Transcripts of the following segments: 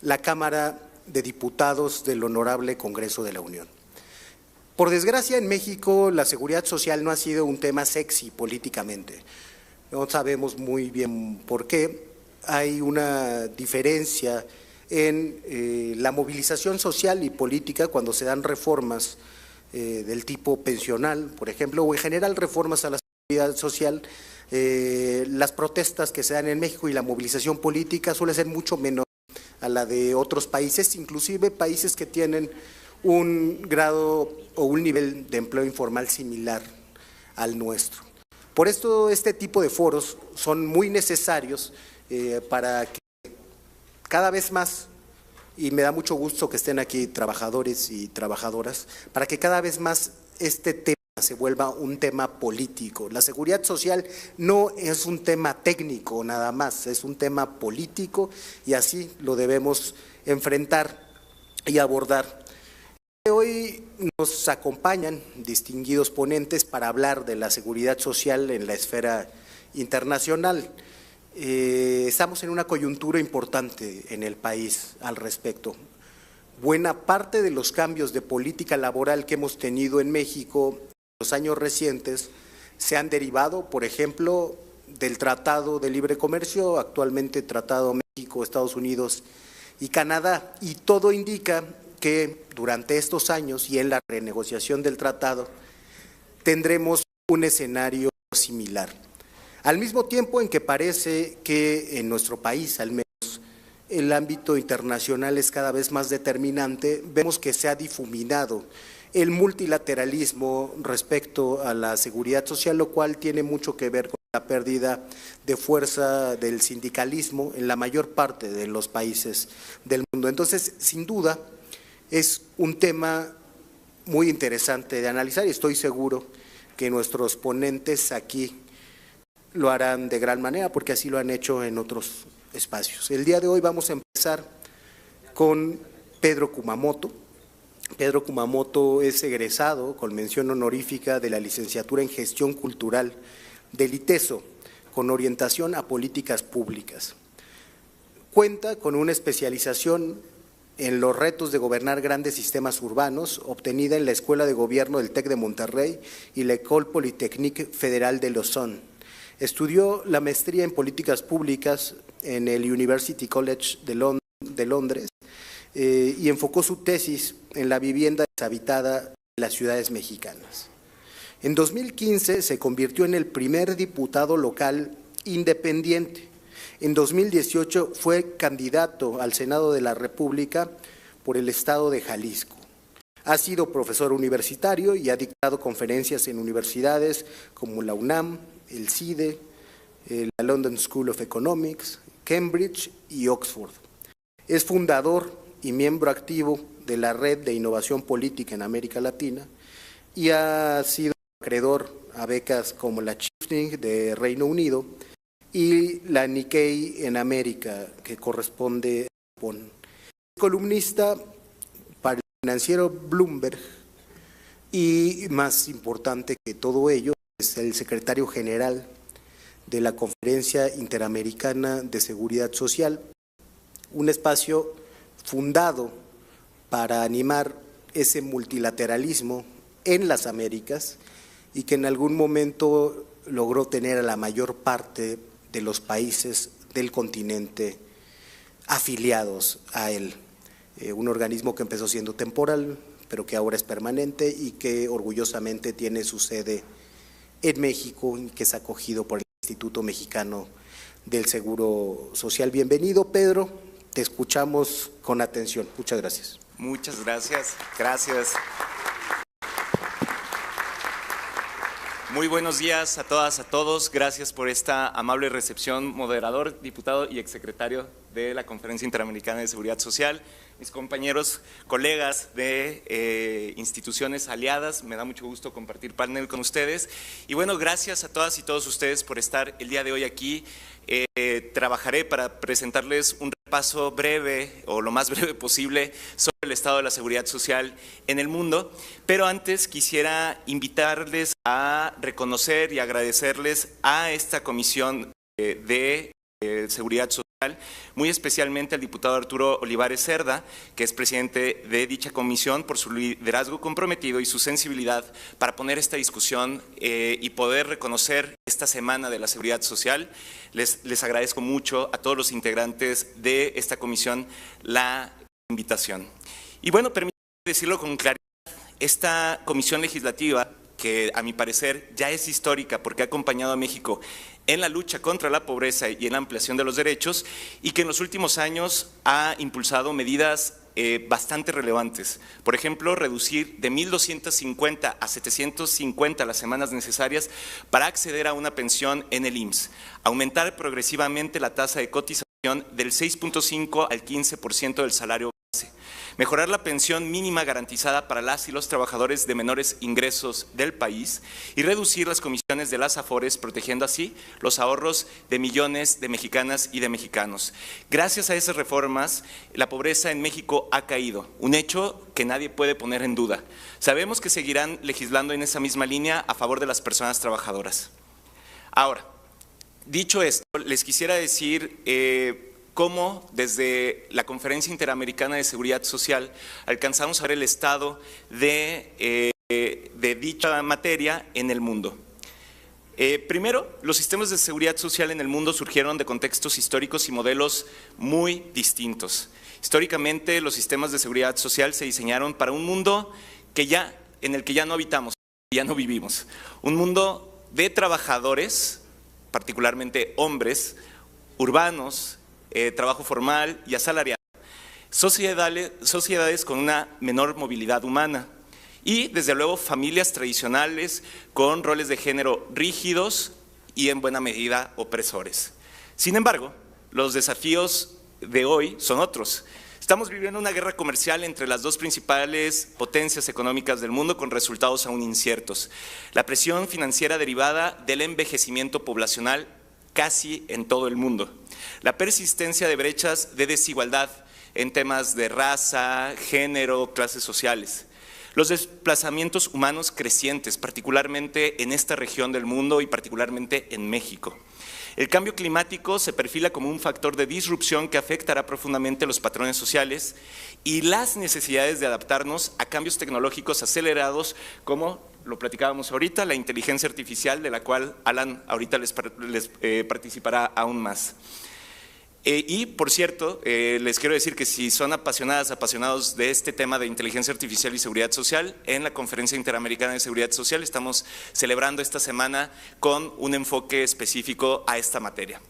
La Cámara de Diputados del Honorable Congreso de la Unión. Por desgracia, en México la seguridad social no ha sido un tema sexy políticamente. No sabemos muy bien por qué. Hay una diferencia en la movilización social y política cuando se dan reformas del tipo pensional, por ejemplo, o en general reformas a la seguridad social. Las protestas que se dan en México y la movilización política suele ser mucho menor a la de otros países, inclusive países que tienen un grado o un nivel de empleo informal similar al nuestro. Por esto, este tipo de foros son muy necesarios para que cada vez más, y me da mucho gusto que estén aquí trabajadores y trabajadoras, para que cada vez más este tema se vuelva un tema político. La seguridad social no es un tema técnico nada más, es un tema político y así lo debemos enfrentar y abordar. Hoy nos acompañan distinguidos ponentes para hablar de la seguridad social en la esfera internacional. Estamos en una coyuntura importante en el país al respecto. Buena parte de los cambios de política laboral que hemos tenido en México los años recientes se han derivado, por ejemplo, del Tratado de Libre Comercio, actualmente Tratado México, Estados Unidos y Canadá, y todo indica que durante estos años y en la renegociación del tratado tendremos un escenario similar. Al mismo tiempo en que parece que en nuestro país, al menos, el ámbito internacional es cada vez más determinante, vemos que se ha difuminado el multilateralismo respecto a la seguridad social, lo cual tiene mucho que ver con la pérdida de fuerza del sindicalismo en la mayor parte de los países del mundo. Entonces, sin duda, es un tema muy interesante de analizar y estoy seguro que nuestros ponentes aquí lo harán de gran manera porque así lo han hecho en otros espacios. El día de hoy vamos a empezar con Pedro Kumamoto. Pedro Kumamoto es egresado con mención honorífica de la licenciatura en Gestión Cultural del ITESO, con orientación a políticas públicas. Cuenta con una especialización en los retos de gobernar grandes sistemas urbanos, obtenida en la Escuela de Gobierno del TEC de Monterrey y la École Polytechnique Federal de Lausanne. Estudió la maestría en políticas públicas en el University College de Londres y enfocó su tesis en la vivienda deshabitada de las ciudades mexicanas. En 2015 se convirtió en el primer diputado local independiente. En 2018 fue candidato al Senado de la República por el estado de Jalisco. Ha sido profesor universitario y ha dictado conferencias en universidades como la UNAM, el CIDE, la London School of Economics, Cambridge y Oxford. Es fundador y miembro activo de la Red de Innovación Política en América Latina y ha sido acreedor a becas como la Chifting de Reino Unido y la Nikkei en América, que corresponde a Japón. Es columnista para el financiero Bloomberg y, más importante que todo ello, es el secretario general de la Conferencia Interamericana de Seguridad Social, un espacio fundado para animar ese multilateralismo en las Américas y que en algún momento logró tener a la mayor parte de los países del continente afiliados a él. Un organismo que empezó siendo temporal, pero que ahora es permanente y que orgullosamente tiene su sede en México y que es acogido por el Instituto Mexicano del Seguro Social. Bienvenido, Pedro, te escuchamos con atención. Muchas gracias. Muchas gracias. Gracias. Muy buenos días a todas, a todos. Gracias por esta amable recepción, moderador, diputado y exsecretario de la Conferencia Interamericana de Seguridad Social, mis compañeros, colegas de instituciones aliadas. Me da mucho gusto compartir panel con ustedes. Y bueno, gracias a todas y todos ustedes por estar el día de hoy aquí. Trabajaré para presentarles un repaso breve o lo más breve posible sobre el estado de la seguridad social en el mundo, pero antes quisiera invitarles a reconocer y agradecerles a esta comisión de Seguridad Social, muy especialmente al diputado Arturo Olivares Cerda, que es presidente de dicha comisión, por su liderazgo comprometido y su sensibilidad para poner esta discusión y poder reconocer esta Semana de la Seguridad Social. Les agradezco mucho a todos los integrantes de esta comisión la invitación. Y bueno, permítanme decirlo con claridad, esta comisión legislativa, que a mi parecer ya es histórica porque ha acompañado a México en la lucha contra la pobreza y en la ampliación de los derechos, y que en los últimos años ha impulsado medidas bastante relevantes. Por ejemplo, reducir de 1.250 a 750 las semanas necesarias para acceder a una pensión en el IMSS, aumentar progresivamente la tasa de cotización del 6.5 al 15% del salario base, mejorar la pensión mínima garantizada para las y los trabajadores de menores ingresos del país y reducir las comisiones de las AFORES, protegiendo así los ahorros de millones de mexicanas y de mexicanos. Gracias a esas reformas, la pobreza en México ha caído, un hecho que nadie puede poner en duda. Sabemos que seguirán legislando en esa misma línea a favor de las personas trabajadoras. Ahora, dicho esto, les quisiera decir cómo desde la Conferencia Interamericana de Seguridad Social alcanzamos a ver el estado de dicha materia en el mundo. Primero, los sistemas de seguridad social en el mundo surgieron de contextos históricos y modelos muy distintos. Históricamente, los sistemas de seguridad social se diseñaron para un mundo en el que ya no habitamos, ya no vivimos. Un mundo de trabajadores, particularmente hombres, urbanos, trabajo formal y asalariado, sociedades con una menor movilidad humana y, desde luego, familias tradicionales con roles de género rígidos y, en buena medida, opresores. Sin embargo, los desafíos de hoy son otros. Estamos viviendo una guerra comercial entre las dos principales potencias económicas del mundo con resultados aún inciertos. La presión financiera derivada del envejecimiento poblacional casi en todo el mundo. La persistencia de brechas de desigualdad en temas de raza, género, clases sociales. Los desplazamientos humanos crecientes, particularmente en esta región del mundo y particularmente en México. El cambio climático se perfila como un factor de disrupción que afectará profundamente los patrones sociales y las necesidades de adaptarnos a cambios tecnológicos acelerados, como lo platicábamos ahorita, la inteligencia artificial, de la cual Alan ahorita les participará aún más. Y, por cierto, les quiero decir que si son apasionados de este tema de inteligencia artificial y seguridad social, en la Conferencia Interamericana de Seguridad Social estamos celebrando esta semana con un enfoque específico a esta materia.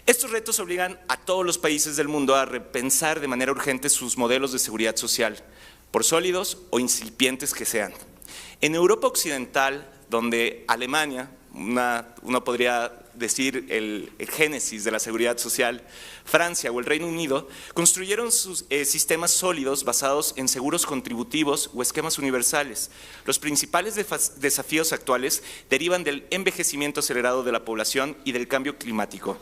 Estos retos obligan a todos los países del mundo a repensar de manera urgente sus modelos de seguridad social, por sólidos o incipientes que sean. En Europa Occidental, donde Alemania, uno podría decir el génesis de la seguridad social, Francia o el Reino Unido, construyeron sus sistemas sólidos basados en seguros contributivos o esquemas universales. Los principales desafíos actuales derivan del envejecimiento acelerado de la población y del cambio climático,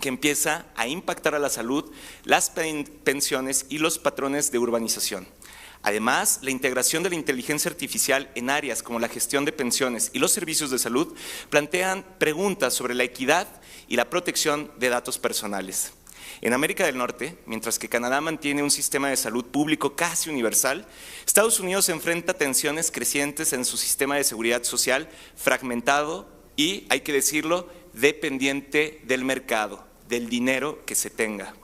que empieza a impactar a la salud, las pensiones y los patrones de urbanización. Además, la integración de la inteligencia artificial en áreas como la gestión de pensiones y los servicios de salud plantean preguntas sobre la equidad y la protección de datos personales. En América del Norte, mientras que Canadá mantiene un sistema de salud público casi universal, Estados Unidos enfrenta tensiones crecientes en su sistema de seguridad social fragmentado y, hay que decirlo, dependiente del mercado, del dinero que se tenga.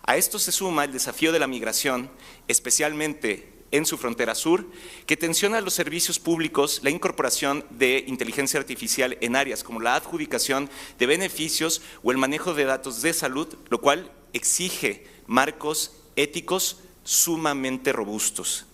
A esto se suma el desafío de la migración, especialmente en su frontera sur, que tensiona los servicios públicos, la incorporación de inteligencia artificial en áreas como la adjudicación de beneficios o el manejo de datos de salud, lo cual exige marcos éticos sumamente robustos.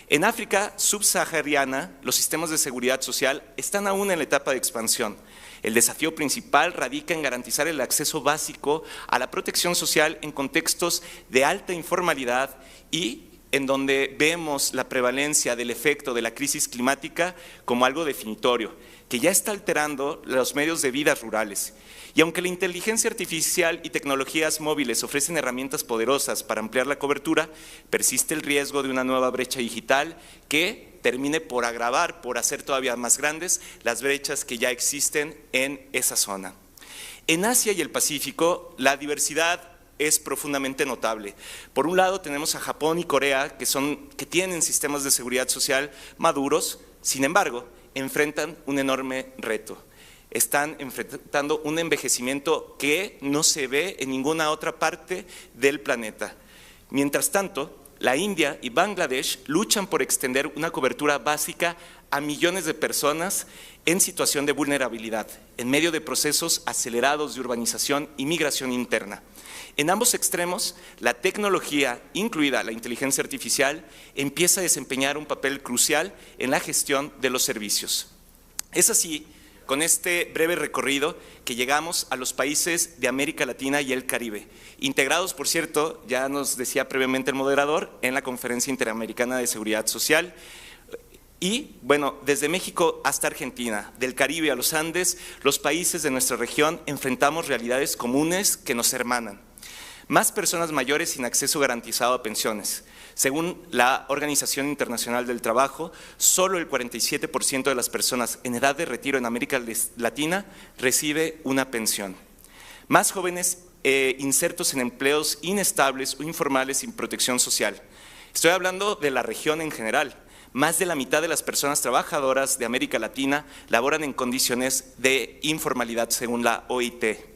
En África subsahariana, los sistemas de seguridad social están aún en la etapa de expansión. El desafío principal radica en garantizar el acceso básico a la protección social en contextos de alta informalidad y en donde vemos la prevalencia del efecto de la crisis climática como algo definitorio, que ya está alterando los medios de vida rurales. Y aunque la inteligencia artificial y tecnologías móviles ofrecen herramientas poderosas para ampliar la cobertura, persiste el riesgo de una nueva brecha digital que termine por agravar, por hacer todavía más grandes las brechas que ya existen en esa zona. En Asia y el Pacífico, la diversidad es profundamente notable. Por un lado tenemos a Japón y Corea, que tienen sistemas de seguridad social maduros, sin embargo, enfrentan un enorme reto. Están enfrentando un envejecimiento que no se ve en ninguna otra parte del planeta. Mientras tanto, la India y Bangladesh luchan por extender una cobertura básica a millones de personas en situación de vulnerabilidad, en medio de procesos acelerados de urbanización y migración interna. En ambos extremos, la tecnología, incluida la inteligencia artificial, empieza a desempeñar un papel crucial en la gestión de los servicios. Es así, con este breve recorrido, que llegamos a los países de América Latina y el Caribe, integrados, por cierto, ya nos decía previamente el moderador, en la Conferencia Interamericana de Seguridad Social. Y, bueno, desde México hasta Argentina, del Caribe a los Andes, los países de nuestra región enfrentamos realidades comunes que nos hermanan. Más personas mayores sin acceso garantizado a pensiones. Según la Organización Internacional del Trabajo, solo el 47% de las personas en edad de retiro en América Latina recibe una pensión. Más jóvenes insertos en empleos inestables o informales sin protección social. Estoy hablando de la región en general. Más de la mitad de las personas trabajadoras de América Latina laboran en condiciones de informalidad, según la OIT.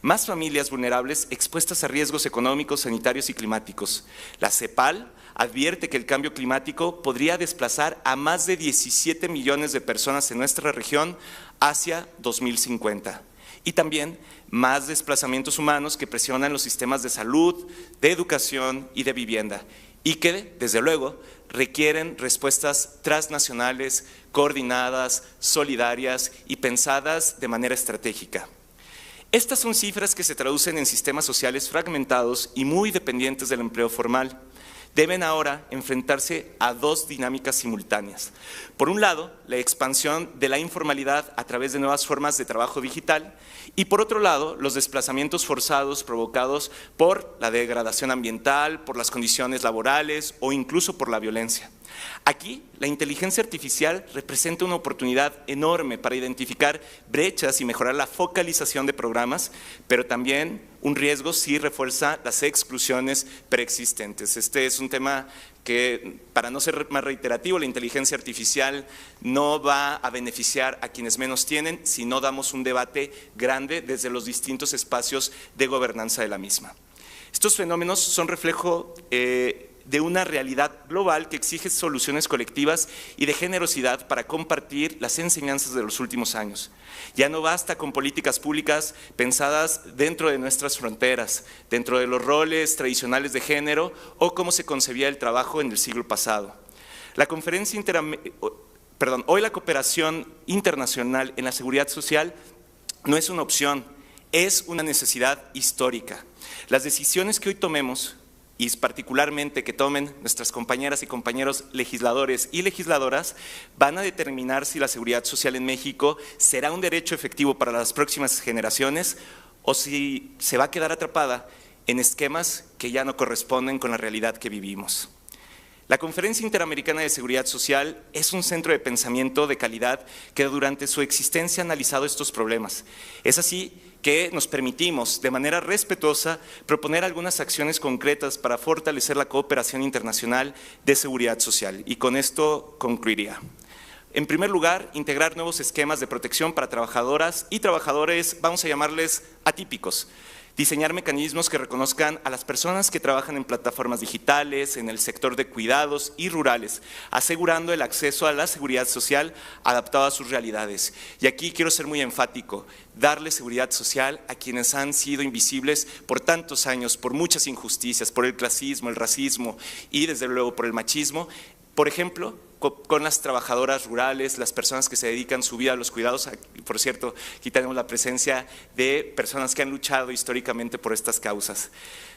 Más familias vulnerables expuestas a riesgos económicos, sanitarios y climáticos. La CEPAL advierte que el cambio climático podría desplazar a más de 17 millones de personas en nuestra región hacia 2050. Y también más desplazamientos humanos que presionan los sistemas de salud, de educación y de vivienda, y que, desde luego, requieren respuestas transnacionales, coordinadas, solidarias y pensadas de manera estratégica. Estas son cifras que se traducen en sistemas sociales fragmentados y muy dependientes del empleo formal. Deben ahora enfrentarse a dos dinámicas simultáneas. Por un lado, la expansión de la informalidad a través de nuevas formas de trabajo digital y por otro lado, los desplazamientos forzados provocados por la degradación ambiental, por las condiciones laborales o incluso por la violencia. Aquí, la inteligencia artificial representa una oportunidad enorme para identificar brechas y mejorar la focalización de programas, pero también un riesgo si refuerza las exclusiones preexistentes. Este es un tema que, para no ser más reiterativo, la inteligencia artificial no va a beneficiar a quienes menos tienen si no damos un debate grande desde los distintos espacios de gobernanza de la misma. Estos fenómenos son reflejo de una realidad global que exige soluciones colectivas y de generosidad para compartir las enseñanzas de los últimos años. Ya no basta con políticas públicas pensadas dentro de nuestras fronteras, dentro de los roles tradicionales de género o cómo se concebía el trabajo en el siglo pasado. Hoy la cooperación internacional en la seguridad social no es una opción, es una necesidad histórica. Las decisiones que hoy tomemos, y particularmente que tomen nuestras compañeras y compañeros legisladores y legisladoras, van a determinar si la seguridad social en México será un derecho efectivo para las próximas generaciones o si se va a quedar atrapada en esquemas que ya no corresponden con la realidad que vivimos. La Conferencia Interamericana de Seguridad Social es un centro de pensamiento de calidad que durante su existencia ha analizado estos problemas. Es así que nos permitimos, de manera respetuosa, proponer algunas acciones concretas para fortalecer la cooperación internacional de seguridad social. Y con esto concluiría. En primer lugar, integrar nuevos esquemas de protección para trabajadoras y trabajadores, vamos a llamarles atípicos. Diseñar mecanismos que reconozcan a las personas que trabajan en plataformas digitales, en el sector de cuidados y rurales, asegurando el acceso a la seguridad social adaptado a sus realidades. Y aquí quiero ser muy enfático, darle seguridad social a quienes han sido invisibles por tantos años, por muchas injusticias, por el clasismo, el racismo y desde luego por el machismo. Por ejemplo, con las trabajadoras rurales, las personas que se dedican su vida a los cuidados. Por cierto, aquí tenemos la presencia de personas que han luchado históricamente por estas causas.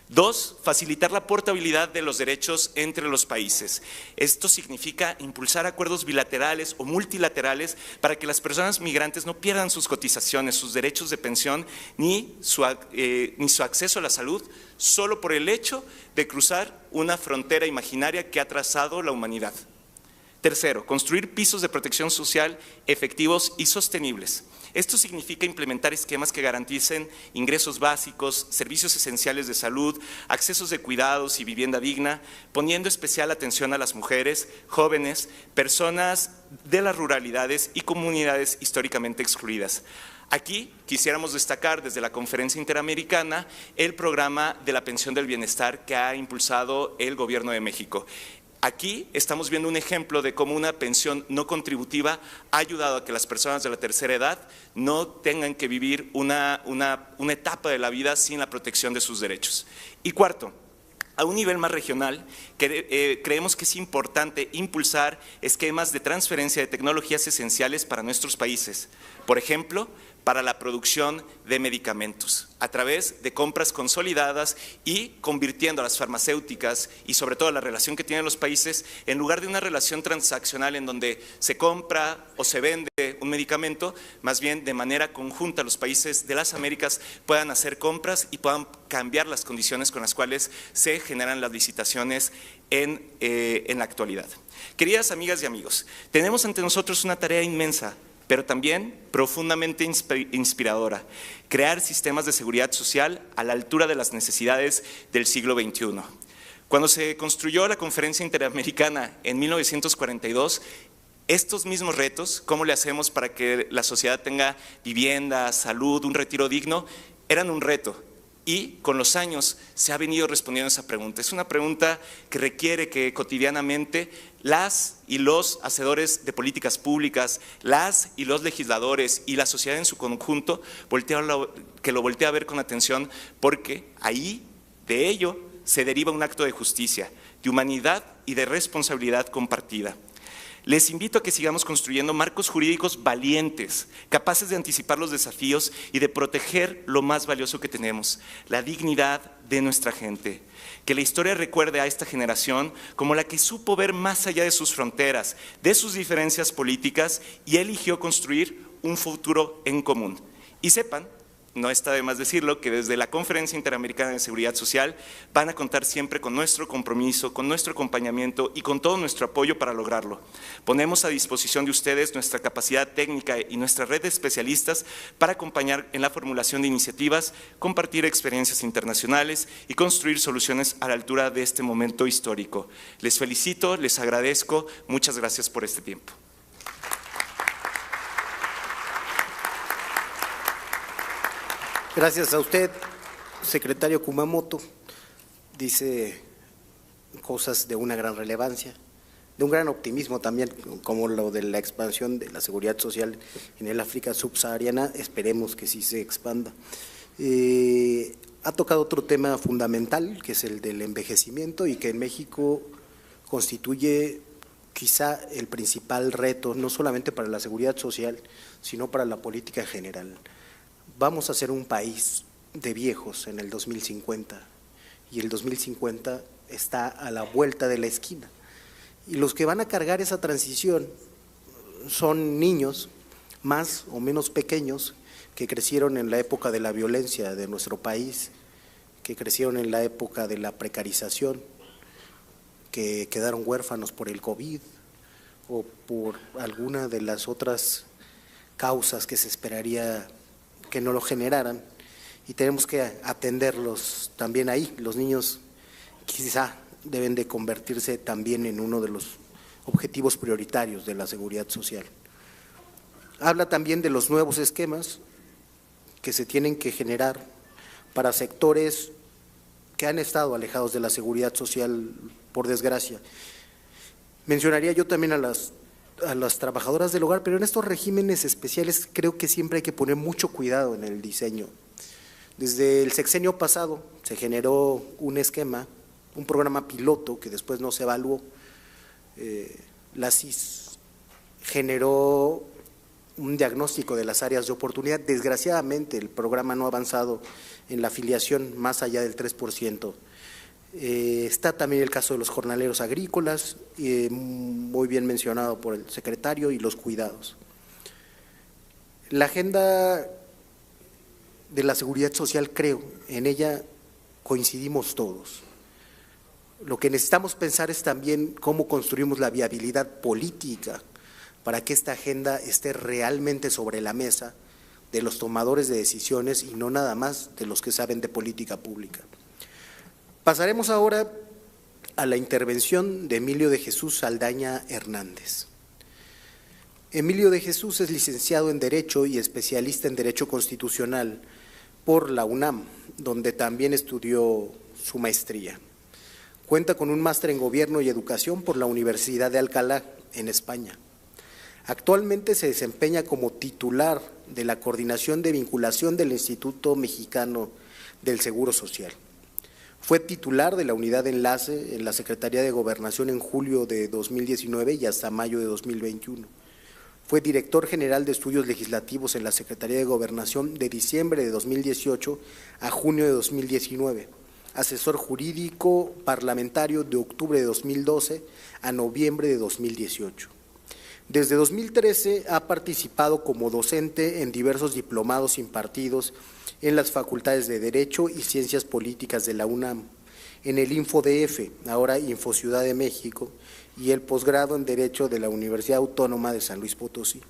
Dos, facilitar la portabilidad de los derechos entre los países. Esto significa impulsar acuerdos bilaterales o multilaterales para que las personas migrantes no pierdan sus cotizaciones, sus derechos de pensión, ni su acceso a la salud, solo por el hecho de cruzar una frontera imaginaria que ha trazado la humanidad. Tercero, construir pisos de protección social efectivos y sostenibles. Esto significa implementar esquemas que garanticen ingresos básicos, servicios esenciales de salud, accesos de cuidados y vivienda digna, poniendo especial atención a las mujeres, jóvenes, personas de las ruralidades y comunidades históricamente excluidas. Aquí quisiéramos destacar desde la Conferencia Interamericana el programa de la pensión del bienestar que ha impulsado el Gobierno de México. Aquí estamos viendo un ejemplo de cómo una pensión no contributiva ha ayudado a que las personas de la tercera edad no tengan que vivir una etapa de la vida sin la protección de sus derechos. Y cuarto, a un nivel más regional, creemos que es importante impulsar esquemas de transferencia de tecnologías esenciales para nuestros países. Por ejemplo, para la producción de medicamentos, a través de compras consolidadas y convirtiendo a las farmacéuticas y sobre todo la relación que tienen los países, en lugar de una relación transaccional en donde se compra o se vende un medicamento, más bien de manera conjunta los países de las Américas puedan hacer compras y puedan cambiar las condiciones con las cuales se generan las licitaciones en la actualidad. Queridas amigas y amigos, tenemos ante nosotros una tarea inmensa, pero también profundamente inspiradora, crear sistemas de seguridad social a la altura de las necesidades del siglo XXI. Cuando se construyó la Conferencia Interamericana en 1942, estos mismos retos, cómo le hacemos para que la sociedad tenga vivienda, salud, un retiro digno, eran un reto. Y con los años se ha venido respondiendo a esa pregunta. Es una pregunta que requiere que cotidianamente las y los hacedores de políticas públicas, las y los legisladores y la sociedad en su conjunto que lo voltee a ver con atención, porque ahí de ello se deriva un acto de justicia, de humanidad y de responsabilidad compartida. Les invito a que sigamos construyendo marcos jurídicos valientes, capaces de anticipar los desafíos y de proteger lo más valioso que tenemos, la dignidad de nuestra gente. Que la historia recuerde a esta generación como la que supo ver más allá de sus fronteras, de sus diferencias políticas y eligió construir un futuro en común. Y sepan, no está de más decirlo, que desde la Conferencia Interamericana de Seguridad Social van a contar siempre con nuestro compromiso, con nuestro acompañamiento y con todo nuestro apoyo para lograrlo. Ponemos a disposición de ustedes nuestra capacidad técnica y nuestra red de especialistas para acompañar en la formulación de iniciativas, compartir experiencias internacionales y construir soluciones a la altura de este momento histórico. Les felicito, les agradezco, muchas gracias por este tiempo. Gracias a usted, secretario Kumamoto. Dice cosas de una gran relevancia, de un gran optimismo también, como lo de la expansión de la seguridad social en el África subsahariana. Esperemos que sí se expanda. Ha tocado otro tema fundamental, que es el del envejecimiento, y que en México constituye quizá el principal reto, no solamente para la seguridad social, sino para la política en general. Vamos a ser un país de viejos en el 2050 y el 2050 está a la vuelta de la esquina. Y los que van a cargar esa transición son niños más o menos pequeños que crecieron en la época de la violencia de nuestro país, que crecieron en la época de la precarización, que quedaron huérfanos por el COVID o por alguna de las otras causas que se esperaría que no lo generaran, y tenemos que atenderlos también ahí. Los niños quizá deben de convertirse también en uno de los objetivos prioritarios de la seguridad social. Habla también de los nuevos esquemas que se tienen que generar para sectores que han estado alejados de la seguridad social, por desgracia. Mencionaría yo también a las trabajadoras del hogar, pero en estos regímenes especiales creo que siempre hay que poner mucho cuidado en el diseño. Desde el sexenio pasado se generó un esquema, un programa piloto que después no se evaluó. La CIS generó un diagnóstico de las áreas de oportunidad. Desgraciadamente el programa no ha avanzado en la afiliación más allá del 3%. Está también el caso de los jornaleros agrícolas, muy bien mencionado por el secretario, y los cuidados. La agenda de la seguridad social, creo, en ella coincidimos todos. Lo que necesitamos pensar es también cómo construimos la viabilidad política para que esta agenda esté realmente sobre la mesa de los tomadores de decisiones y no nada más de los que saben de política pública. Pasaremos ahora a la intervención de Emilio de Jesús Saldaña Hernández. Emilio de Jesús es licenciado en Derecho y especialista en Derecho Constitucional por la UNAM, donde también estudió su maestría. Cuenta con un máster en Gobierno y Educación por la Universidad de Alcalá, en España. Actualmente se desempeña como titular de la Coordinación de Vinculación del Instituto Mexicano del Seguro Social. Fue titular de la Unidad de Enlace en la Secretaría de Gobernación en julio de 2019 y hasta mayo de 2021. Fue director general de Estudios Legislativos en la Secretaría de Gobernación de diciembre de 2018 a junio de 2019. Asesor jurídico parlamentario de octubre de 2012 a noviembre de 2018. Desde 2013 ha participado como docente en diversos diplomados impartidos en las facultades de Derecho y Ciencias Políticas de la UNAM, en el InfoDF, ahora InfoCiudad de México, y el posgrado en Derecho de la Universidad Autónoma de San Luis Potosí.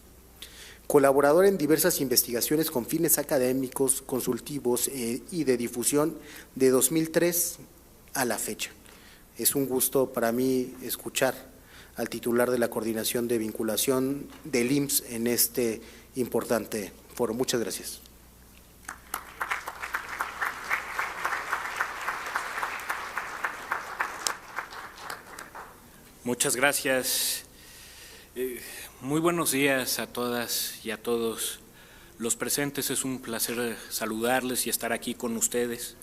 Colaborador en diversas investigaciones con fines académicos, consultivos y de difusión de 2003 a la fecha. Es un gusto para mí escuchar al titular de la Coordinación de Vinculación del IMSS en este importante foro. Muchas gracias. Muchas gracias. Muy buenos días a todas y a todos los presentes. Es un placer saludarles y estar aquí con ustedes.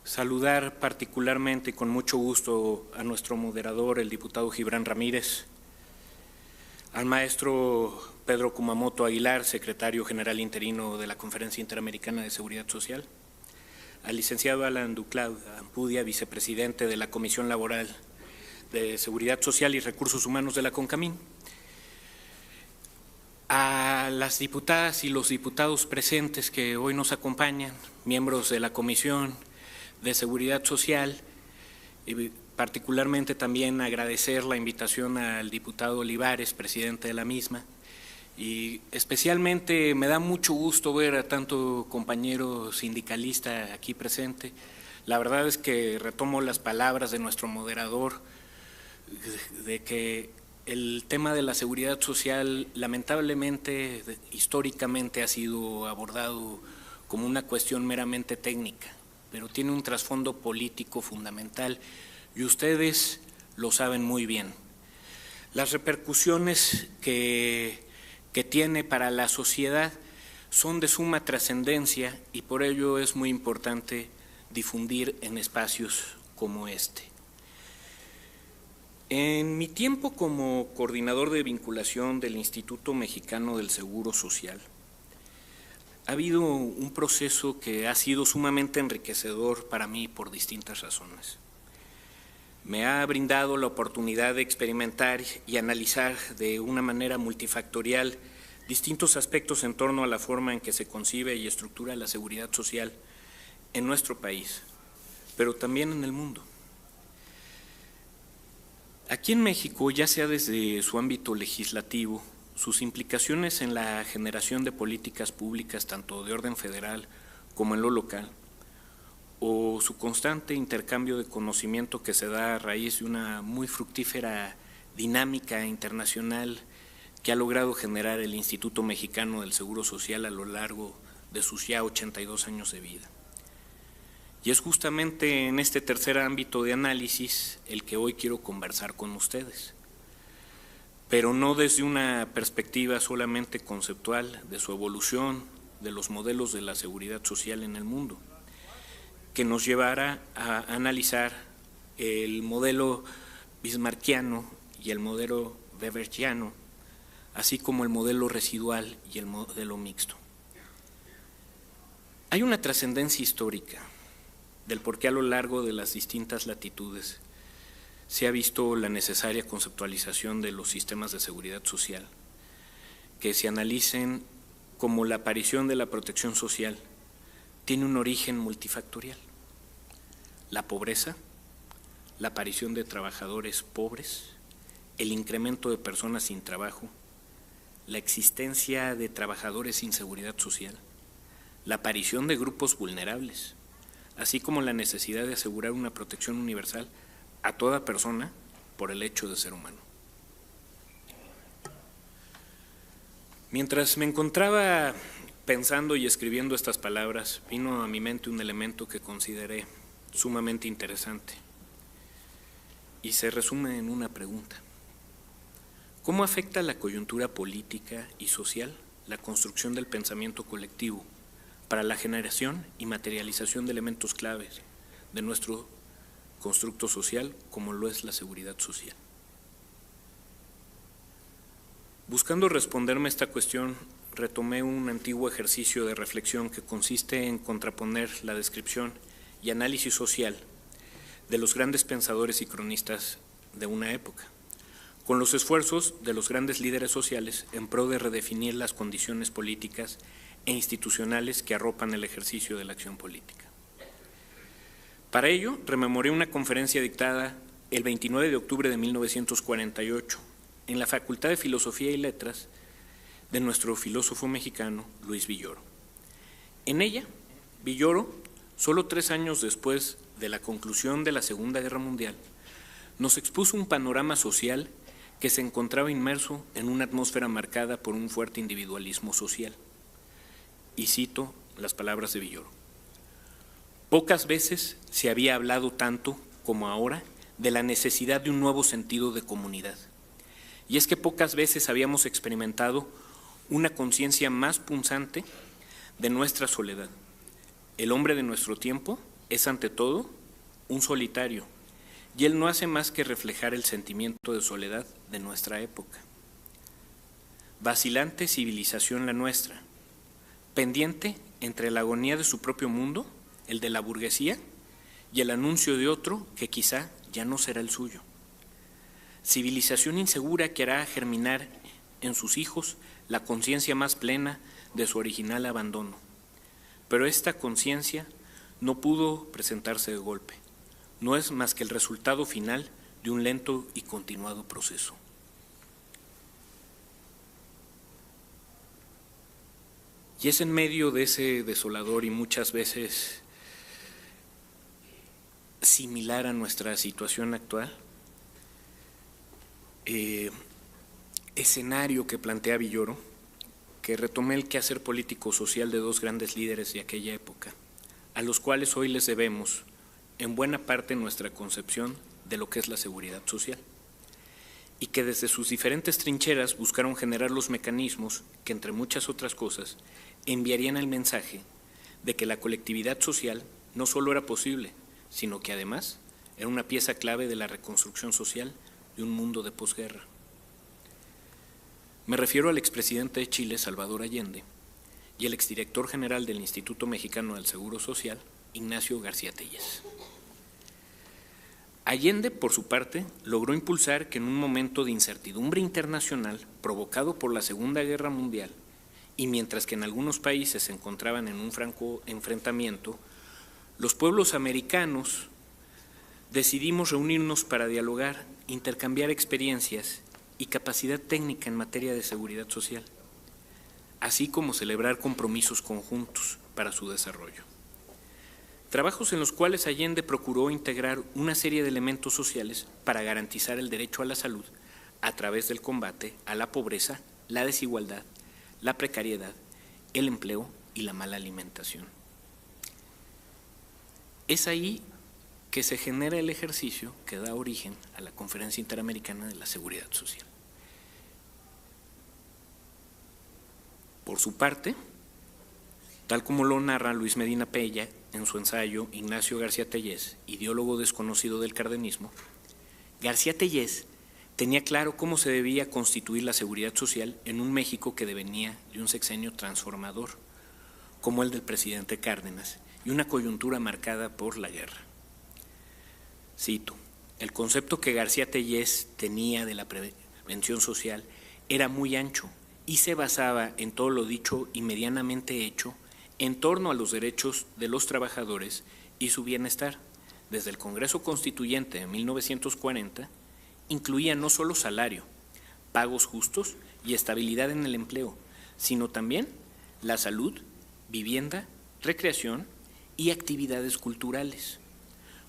Saludar particularmente y con mucho gusto a nuestro moderador, el diputado Gibran Ramírez, al maestro Pedro Kumamoto Aguilar, secretario general interino de la Conferencia Interamericana de Seguridad Social, al licenciado Alan Duclaud Ampudia, vicepresidente de la Comisión Laboral de Seguridad Social y Recursos Humanos de la CONCAMIN, a las diputadas y los diputados presentes que hoy nos acompañan, miembros de la Comisión de Seguridad Social, y particularmente también agradecer la invitación al diputado Olivares, presidente de la misma, y especialmente me da mucho gusto ver a tanto compañero sindicalista aquí presente. La verdad es que retomo las palabras de nuestro moderador, de que el tema de la seguridad social lamentablemente, históricamente ha sido abordado como una cuestión meramente técnica, pero tiene un trasfondo político fundamental y ustedes lo saben muy bien. Las repercusiones que tiene para la sociedad son de suma trascendencia y por ello es muy importante difundir en espacios como este. En mi tiempo como coordinador de vinculación del Instituto Mexicano del Seguro Social, ha habido un proceso que ha sido sumamente enriquecedor para mí por distintas razones. Me ha brindado la oportunidad de experimentar y analizar de una manera multifactorial distintos aspectos en torno a la forma en que se concibe y estructura la seguridad social en nuestro país, pero también en el mundo. Aquí en México, ya sea desde su ámbito legislativo, sus implicaciones en la generación de políticas públicas tanto de orden federal como en lo local, o su constante intercambio de conocimiento que se da a raíz de una muy fructífera dinámica internacional que ha logrado generar el Instituto Mexicano del Seguro Social a lo largo de sus ya 82 años de vida. Y es justamente en este tercer ámbito de análisis el que hoy quiero conversar con ustedes, pero no desde una perspectiva solamente conceptual de su evolución, de los modelos de la seguridad social en el mundo, que nos llevará a analizar el modelo bismarckiano y el modelo webertiano, así como el modelo residual y el modelo mixto. Hay una trascendencia histórica del por qué a lo largo de las distintas latitudes se ha visto la necesaria conceptualización de los sistemas de seguridad social, que se analicen como la aparición de la protección social tiene un origen multifactorial: la pobreza, la aparición de trabajadores pobres, el incremento de personas sin trabajo, la existencia de trabajadores sin seguridad social, la aparición de grupos vulnerables, así como la necesidad de asegurar una protección universal a toda persona por el hecho de ser humano. Mientras me encontraba pensando y escribiendo estas palabras, vino a mi mente un elemento que consideré sumamente interesante y se resume en una pregunta. ¿Cómo afecta la coyuntura política y social la construcción del pensamiento colectivo para la generación y materialización de elementos claves de nuestro constructo social, como lo es la seguridad social? Buscando responderme a esta cuestión, retomé un antiguo ejercicio de reflexión que consiste en contraponer la descripción y análisis social de los grandes pensadores y cronistas de una época, con los esfuerzos de los grandes líderes sociales en pro de redefinir las condiciones políticas e institucionales que arropan el ejercicio de la acción política. Para ello, rememoré una conferencia dictada el 29 de octubre de 1948 en la Facultad de Filosofía y Letras de nuestro filósofo mexicano Luis Villoro. En ella, Villoro, solo 3 años después de la conclusión de la Segunda Guerra Mundial, nos expuso un panorama social que se encontraba inmerso en una atmósfera marcada por un fuerte individualismo social. Y cito las palabras de Villoro: pocas veces se había hablado tanto como ahora de la necesidad de un nuevo sentido de comunidad. Y es que pocas veces habíamos experimentado una conciencia más punzante de nuestra soledad. El hombre de nuestro tiempo es ante todo un solitario, y él no hace más que reflejar el sentimiento de soledad de nuestra época. Vacilante civilización la nuestra, pendiente entre la agonía de su propio mundo, el de la burguesía, y el anuncio de otro que quizá ya no será el suyo. Civilización insegura que hará germinar en sus hijos la conciencia más plena de su original abandono. Pero esta conciencia no pudo presentarse de golpe. No es más que el resultado final de un lento y continuado proceso. Y es en medio de ese desolador y muchas veces similar a nuestra situación actual, escenario que plantea Villoro, que retomé el quehacer político-social de 2 grandes líderes de aquella época, a los cuales hoy les debemos en buena parte nuestra concepción de lo que es la seguridad social, y que desde sus diferentes trincheras buscaron generar los mecanismos que, entre muchas otras cosas, enviarían el mensaje de que la colectividad social no solo era posible, sino que además era una pieza clave de la reconstrucción social de un mundo de posguerra. Me refiero al expresidente de Chile, Salvador Allende, y el exdirector general del Instituto Mexicano del Seguro Social, Ignacio García Tellez. Allende, por su parte, logró impulsar que en un momento de incertidumbre internacional provocado por la Segunda Guerra Mundial, y mientras que en algunos países se encontraban en un franco enfrentamiento, los pueblos americanos decidimos reunirnos para dialogar, intercambiar experiencias y capacidad técnica en materia de seguridad social, así como celebrar compromisos conjuntos para su desarrollo. Trabajos en los cuales Allende procuró integrar una serie de elementos sociales para garantizar el derecho a la salud a través del combate a la pobreza, la desigualdad, la precariedad, el empleo y la mala alimentación. Es ahí que se genera el ejercicio que da origen a la Conferencia Interamericana de la Seguridad Social. Por su parte, tal como lo narra Luis Medina Pella en su ensayo Ignacio García Tellez, ideólogo desconocido del cardenismo, García Tellez tenía claro cómo se debía constituir la seguridad social en un México que devenía de un sexenio transformador, como el del presidente Cárdenas, y una coyuntura marcada por la guerra. Cito: el concepto que García Tellez tenía de la prevención social era muy ancho y se basaba en todo lo dicho y medianamente hecho en torno a los derechos de los trabajadores y su bienestar, desde el Congreso Constituyente de 1940, incluía no solo salario, pagos justos y estabilidad en el empleo, sino también la salud, vivienda, recreación y actividades culturales.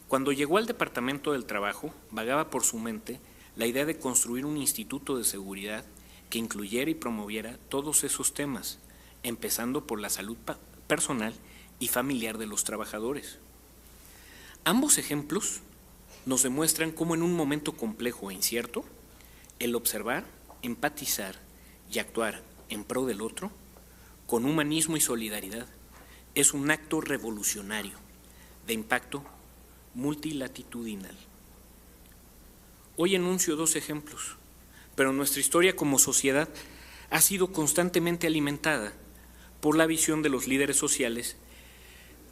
Cuando llegó al Departamento del Trabajo, vagaba por su mente la idea de construir un instituto de seguridad que incluyera y promoviera todos esos temas, empezando por la salud personal y familiar de los trabajadores. Ambos ejemplos nos demuestran cómo en un momento complejo e incierto, el observar, empatizar y actuar en pro del otro, con humanismo y solidaridad, es un acto revolucionario de impacto multilatitudinal. Hoy enuncio 2 ejemplos, pero nuestra historia como sociedad ha sido constantemente alimentada por la visión de los líderes sociales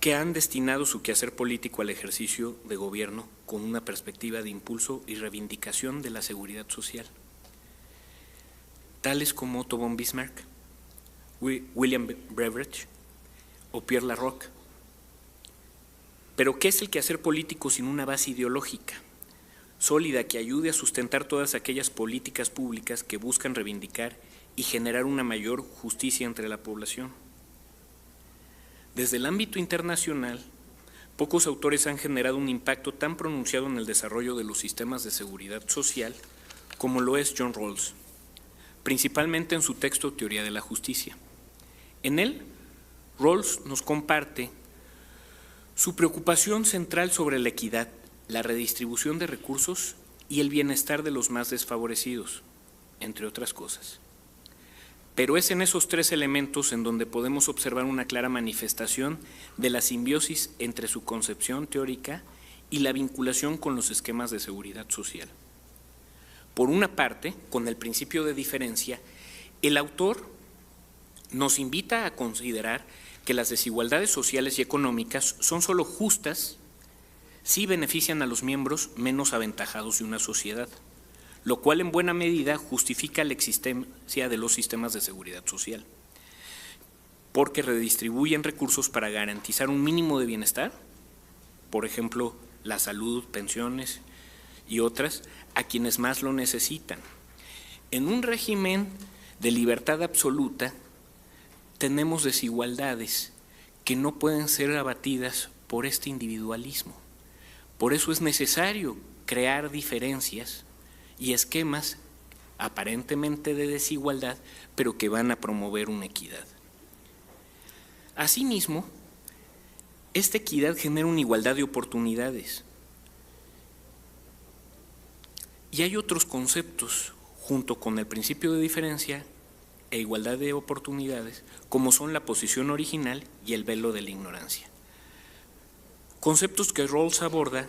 que han destinado su quehacer político al ejercicio de gobierno con una perspectiva de impulso y reivindicación de la seguridad social. Tales como Otto von Bismarck, William Beveridge o Pierre Laroque. Pero ¿qué es el quehacer político sin una base ideológica sólida que ayude a sustentar todas aquellas políticas públicas que buscan reivindicar y generar una mayor justicia entre la población? Desde el ámbito internacional, pocos autores han generado un impacto tan pronunciado en el desarrollo de los sistemas de seguridad social como lo es John Rawls, principalmente en su texto Teoría de la Justicia. En él, Rawls nos comparte su preocupación central sobre la equidad, la redistribución de recursos y el bienestar de los más desfavorecidos, entre otras cosas. Pero es en esos 3 elementos en donde podemos observar una clara manifestación de la simbiosis entre su concepción teórica y la vinculación con los esquemas de seguridad social. Por una parte, con el principio de diferencia, el autor nos invita a considerar que las desigualdades sociales y económicas son solo justas si benefician a los miembros menos aventajados de una sociedad, lo cual en buena medida justifica la existencia de los sistemas de seguridad social, porque redistribuyen recursos para garantizar un mínimo de bienestar, por ejemplo, la salud, pensiones y otras, a quienes más lo necesitan. En un régimen de libertad absoluta, tenemos desigualdades que no pueden ser abatidas por este individualismo. Por eso es necesario crear diferencias y esquemas aparentemente de desigualdad, pero que van a promover una equidad. Asimismo, esta equidad genera una igualdad de oportunidades. Y hay otros conceptos, junto con el principio de diferencia e igualdad de oportunidades, como son la posición original y el velo de la ignorancia. Conceptos que Rawls aborda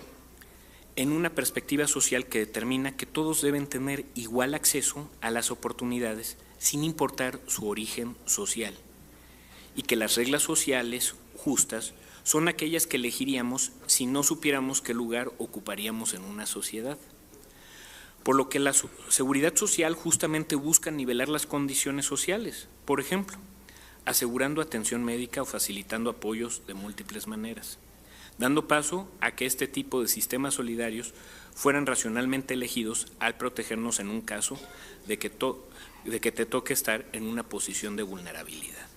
en una perspectiva social que determina que todos deben tener igual acceso a las oportunidades sin importar su origen social, y que las reglas sociales justas son aquellas que elegiríamos si no supiéramos qué lugar ocuparíamos en una sociedad. Por lo que la seguridad social justamente busca nivelar las condiciones sociales, por ejemplo, asegurando atención médica o facilitando apoyos de múltiples maneras, dando paso a que este tipo de sistemas solidarios fueran racionalmente elegidos al protegernos en un caso de que te toque estar en una posición de vulnerabilidad.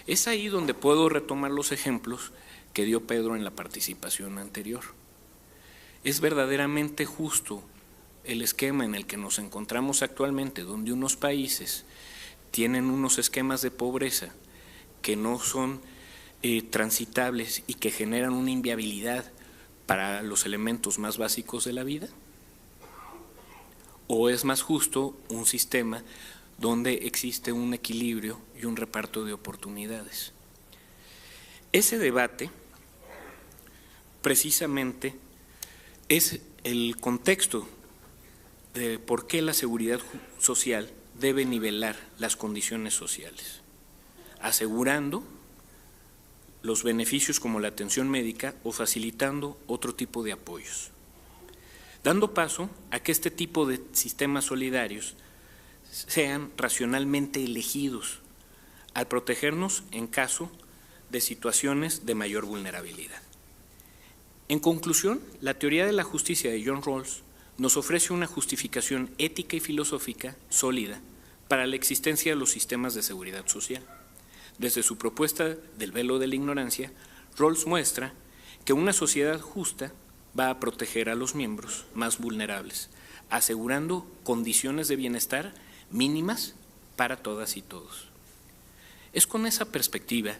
Es ahí donde puedo retomar los ejemplos que dio Pedro en la participación anterior. Es verdaderamente justo el esquema en el que nos encontramos actualmente, donde unos países tienen unos esquemas de pobreza que no son transitables y que generan una inviabilidad para los elementos más básicos de la vida? ¿O es más justo un sistema donde existe un equilibrio y un reparto de oportunidades? Ese debate precisamente es el contexto de por qué la seguridad social debe nivelar las condiciones sociales, asegurando los beneficios como la atención médica o facilitando otro tipo de apoyos, dando paso a que este tipo de sistemas solidarios sean racionalmente elegidos al protegernos en caso de situaciones de mayor vulnerabilidad. En conclusión, la teoría de la justicia de John Rawls nos ofrece una justificación ética y filosófica sólida para la existencia de los sistemas de seguridad social. Desde su propuesta del velo de la ignorancia, Rawls muestra que una sociedad justa va a proteger a los miembros más vulnerables, asegurando condiciones de bienestar mínimas para todas y todos. Es con esa perspectiva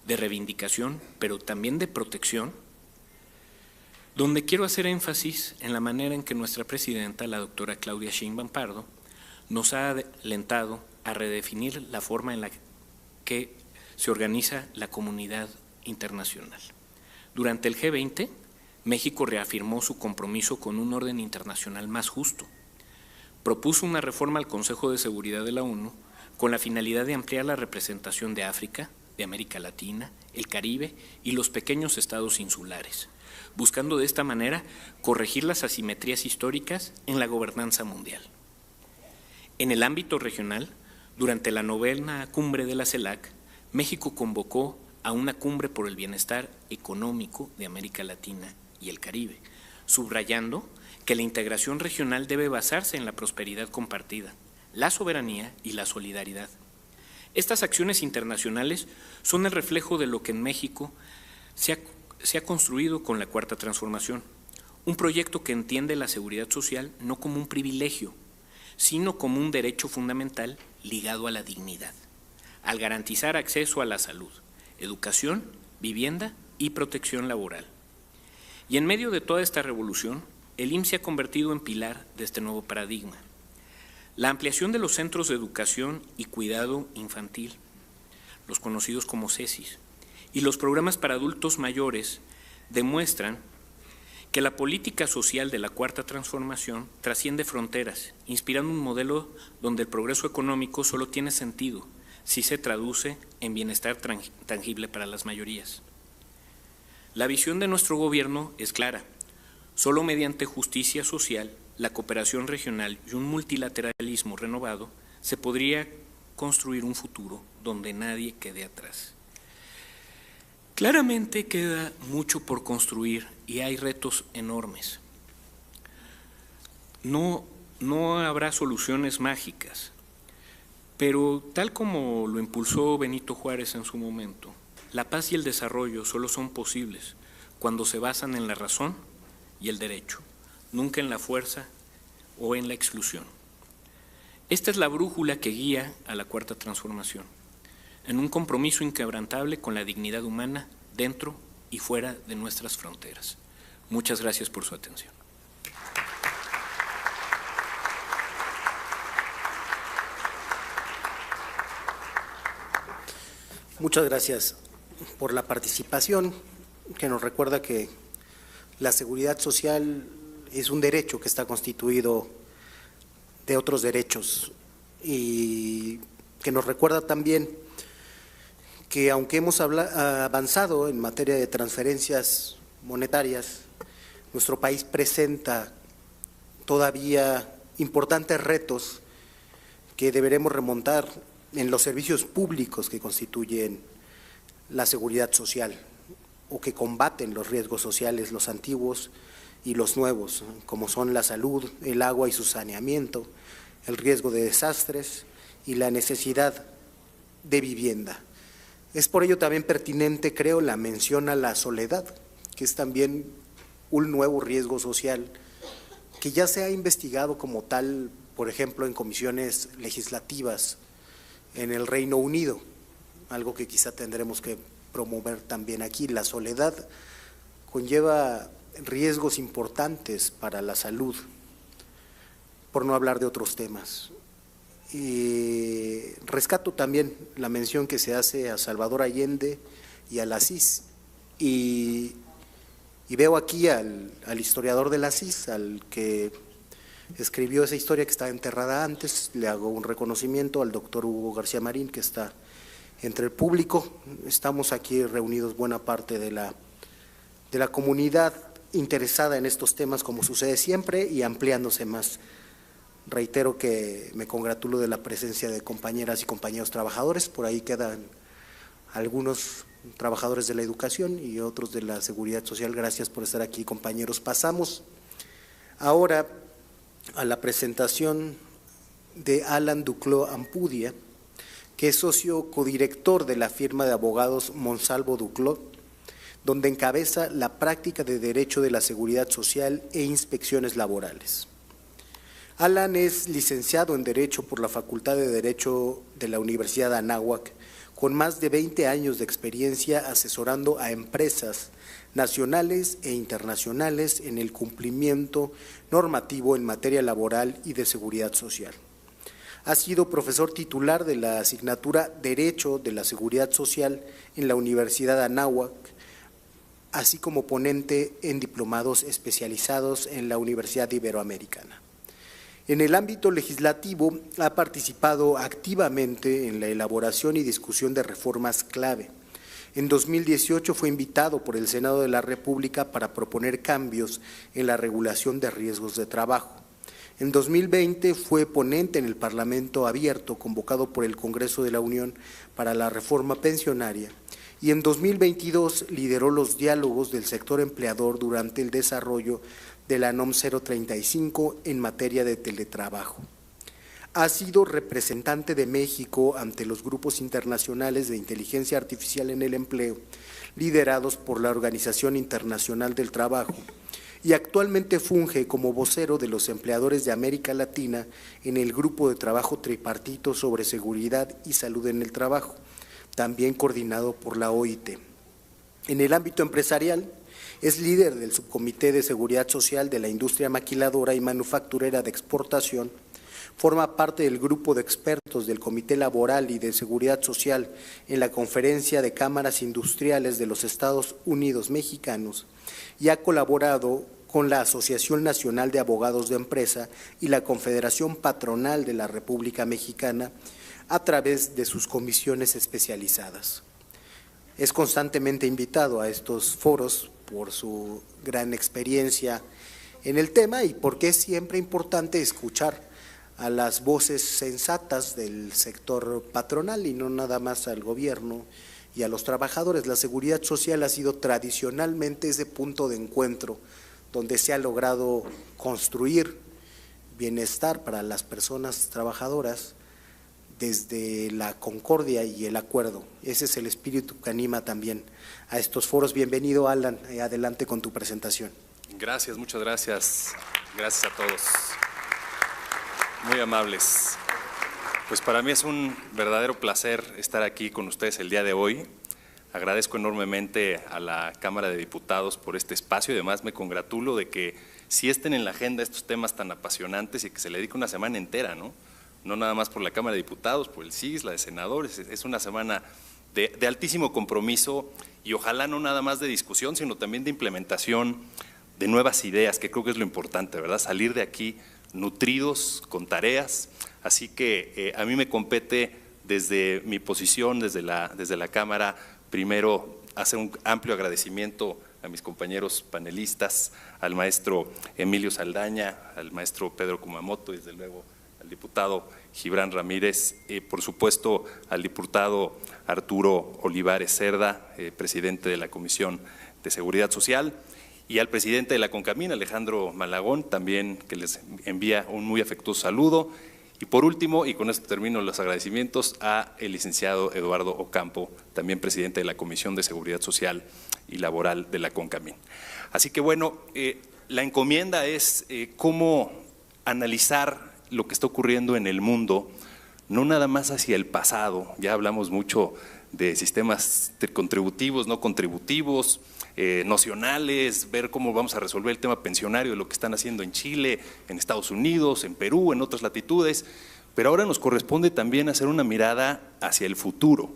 de reivindicación, pero también de protección, donde quiero hacer énfasis en la manera en que nuestra presidenta, la doctora Claudia Sheinbaum Pardo, nos ha alentado a redefinir la forma en la que se organiza la comunidad internacional. Durante el G20, México reafirmó su compromiso con un orden internacional más justo. Propuso una reforma al Consejo de Seguridad de la ONU con la finalidad de ampliar la representación de África, de América Latina, el Caribe y los pequeños estados insulares, buscando de esta manera corregir las asimetrías históricas en la gobernanza mundial. En el ámbito regional, durante la 9ª cumbre de la CELAC, México convocó a una cumbre por el bienestar económico de América Latina y el Caribe, subrayando que la integración regional debe basarse en la prosperidad compartida, la soberanía y la solidaridad. Estas acciones internacionales son el reflejo de lo que en México se ha construido con la Cuarta Transformación, un proyecto que entiende la seguridad social no como un privilegio, sino como un derecho fundamental ligado a la dignidad, al garantizar acceso a la salud, educación, vivienda y protección laboral. Y en medio de toda esta revolución, el IMSS se ha convertido en pilar de este nuevo paradigma. La ampliación de los centros de educación y cuidado infantil, los conocidos como CECIS, y los programas para adultos mayores demuestran que la política social de la Cuarta Transformación trasciende fronteras, inspirando un modelo donde el progreso económico solo tiene sentido si se traduce en bienestar tangible para las mayorías. La visión de nuestro gobierno es clara. Solo mediante justicia social, la cooperación regional y un multilateralismo renovado se podría construir un futuro donde nadie quede atrás. Claramente queda mucho por construir y hay retos enormes. No habrá soluciones mágicas, pero tal como lo impulsó Benito Juárez en su momento, la paz y el desarrollo solo son posibles cuando se basan en la razón y el derecho, nunca en la fuerza o en la exclusión. Esta es la brújula que guía a la Cuarta Transformación, en un compromiso inquebrantable con la dignidad humana dentro y fuera de nuestras fronteras. Muchas gracias por su atención. Muchas gracias por la participación, que nos recuerda que la seguridad social es un derecho que está constituido de otros derechos y que nos recuerda también que aunque hemos avanzado en materia de transferencias monetarias, nuestro país presenta todavía importantes retos que deberemos remontar en los servicios públicos que constituyen la seguridad social o que combaten los riesgos sociales, los antiguos y los nuevos, como son la salud, el agua y su saneamiento, el riesgo de desastres y la necesidad de vivienda. Es por ello también pertinente, creo, la mención a la soledad, que es también un nuevo riesgo social que ya se ha investigado como tal, por ejemplo, en comisiones legislativas en el Reino Unido, algo que quizá tendremos que promover también aquí. La soledad conlleva riesgos importantes para la salud, por no hablar de otros temas. Rescato también la mención que se hace a Salvador Allende y a la CIS, y veo aquí al historiador de la CIS, al que escribió esa historia que está enterrada antes. Le hago un reconocimiento al doctor Hugo García Marín, que está entre el público. Estamos aquí reunidos buena parte de la comunidad interesada en estos temas, como sucede siempre, y ampliándose más. Reitero que me congratulo de la presencia de compañeras y compañeros trabajadores. Por ahí quedan algunos trabajadores de la educación y otros de la seguridad social. Gracias por estar aquí, compañeros. Pasamos ahora a la presentación de Alan Duclos Ampudia, que es socio codirector de la firma de abogados Monsalvo Duclos, donde encabeza la práctica de Derecho de la Seguridad Social e Inspecciones Laborales. Alan es licenciado en Derecho por la Facultad de Derecho de la Universidad de Anáhuac, con más de 20 años de experiencia asesorando a empresas nacionales e internacionales en el cumplimiento normativo en materia laboral y de seguridad social. Ha sido profesor titular de la asignatura Derecho de la Seguridad Social en la Universidad de Anáhuac, así como ponente en diplomados especializados en la Universidad Iberoamericana. En el ámbito legislativo ha participado activamente en la elaboración y discusión de reformas clave. En 2018 fue invitado por el Senado de la República para proponer cambios en la regulación de riesgos de trabajo. En 2020 fue ponente en el Parlamento Abierto convocado por el Congreso de la Unión para la reforma pensionaria y en 2022 lideró los diálogos del sector empleador durante el desarrollo de la NOM 035 en materia de teletrabajo. Ha sido representante de México ante los grupos internacionales de inteligencia artificial en el empleo, liderados por la Organización Internacional del Trabajo, y actualmente funge como vocero de los empleadores de América Latina en el Grupo de Trabajo Tripartito sobre Seguridad y Salud en el Trabajo, también coordinado por la OIT. En el ámbito empresarial, es líder del Subcomité de Seguridad Social de la Industria Maquiladora y Manufacturera de Exportación, forma parte del grupo de expertos del Comité Laboral y de Seguridad Social en la Conferencia de Cámaras Industriales de los Estados Unidos Mexicanos y ha colaborado con la Asociación Nacional de Abogados de Empresa y la Confederación Patronal de la República Mexicana a través de sus comisiones especializadas. Es constantemente invitado a estos foros por su gran experiencia en el tema y porque es siempre importante escuchar a las voces sensatas del sector patronal y no nada más al gobierno y a los trabajadores. La seguridad social ha sido tradicionalmente ese punto de encuentro donde se ha logrado construir bienestar para las personas trabajadoras desde la concordia y el acuerdo. Ese es el espíritu que anima también a estos foros. Bienvenido, Alan, adelante con tu presentación. Gracias, muchas gracias. Gracias a todos. Muy amables. Pues para mí es un verdadero placer estar aquí con ustedes el día de hoy. Agradezco enormemente a la Cámara de Diputados por este espacio y además me congratulo de que sí estén en la agenda estos temas tan apasionantes y que se le dedique una semana entera, ¿no? No nada más por la Cámara de Diputados, por el CIS, la de senadores, es una semana de altísimo compromiso y ojalá no nada más de discusión, sino también de implementación de nuevas ideas, que creo que es lo importante, ¿verdad? Salir de aquí nutridos, con tareas, así que a mí me compete desde mi posición, desde la Cámara, primero hacer un amplio agradecimiento a mis compañeros panelistas, al maestro Emilio Saldaña, al maestro Pedro Kumamoto y desde luego al diputado Gibran Ramírez, por supuesto al diputado Arturo Olivares Cerda, presidente de la Comisión de Seguridad Social, y al presidente de la CONCAMIN, Alejandro Malagón, también que les envía un muy afectuoso saludo. Y por último, y con esto termino los agradecimientos, a el licenciado Eduardo Ocampo, también presidente de la Comisión de Seguridad Social y Laboral de la CONCAMIN. Así que bueno, la encomienda es cómo analizar lo que está ocurriendo en el mundo, no nada más hacia el pasado. Ya hablamos mucho de sistemas contributivos, no contributivos, nocionales, ver cómo vamos a resolver el tema pensionario de lo que están haciendo en Chile, en Estados Unidos, en Perú, en otras latitudes, pero ahora nos corresponde también hacer una mirada hacia el futuro.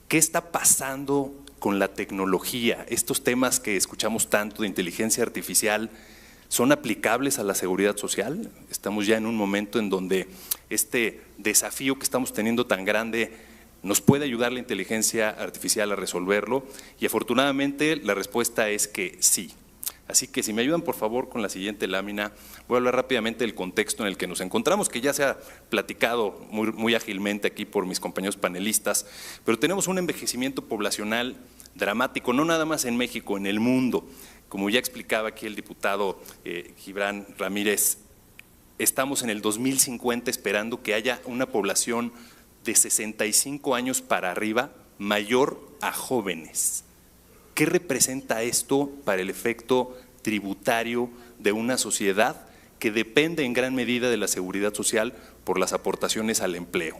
¿Qué está pasando con la tecnología? Estos temas que escuchamos tanto de inteligencia artificial, ¿son aplicables a la seguridad social? Estamos ya en un momento en donde este desafío que estamos teniendo tan grande nos puede ayudar la inteligencia artificial a resolverlo y afortunadamente la respuesta es que sí. Así que si me ayudan por favor con la siguiente lámina, voy a hablar rápidamente del contexto en el que nos encontramos, que ya se ha platicado muy ágilmente aquí por mis compañeros panelistas, pero tenemos un envejecimiento poblacional dramático, no nada más en México, en el mundo. Como ya explicaba aquí el diputado Gibran Ramírez, estamos en el 2050 esperando que haya una población de 65 años para arriba mayor a jóvenes. ¿Qué representa esto para el efecto tributario de una sociedad que depende en gran medida de la seguridad social por las aportaciones al empleo?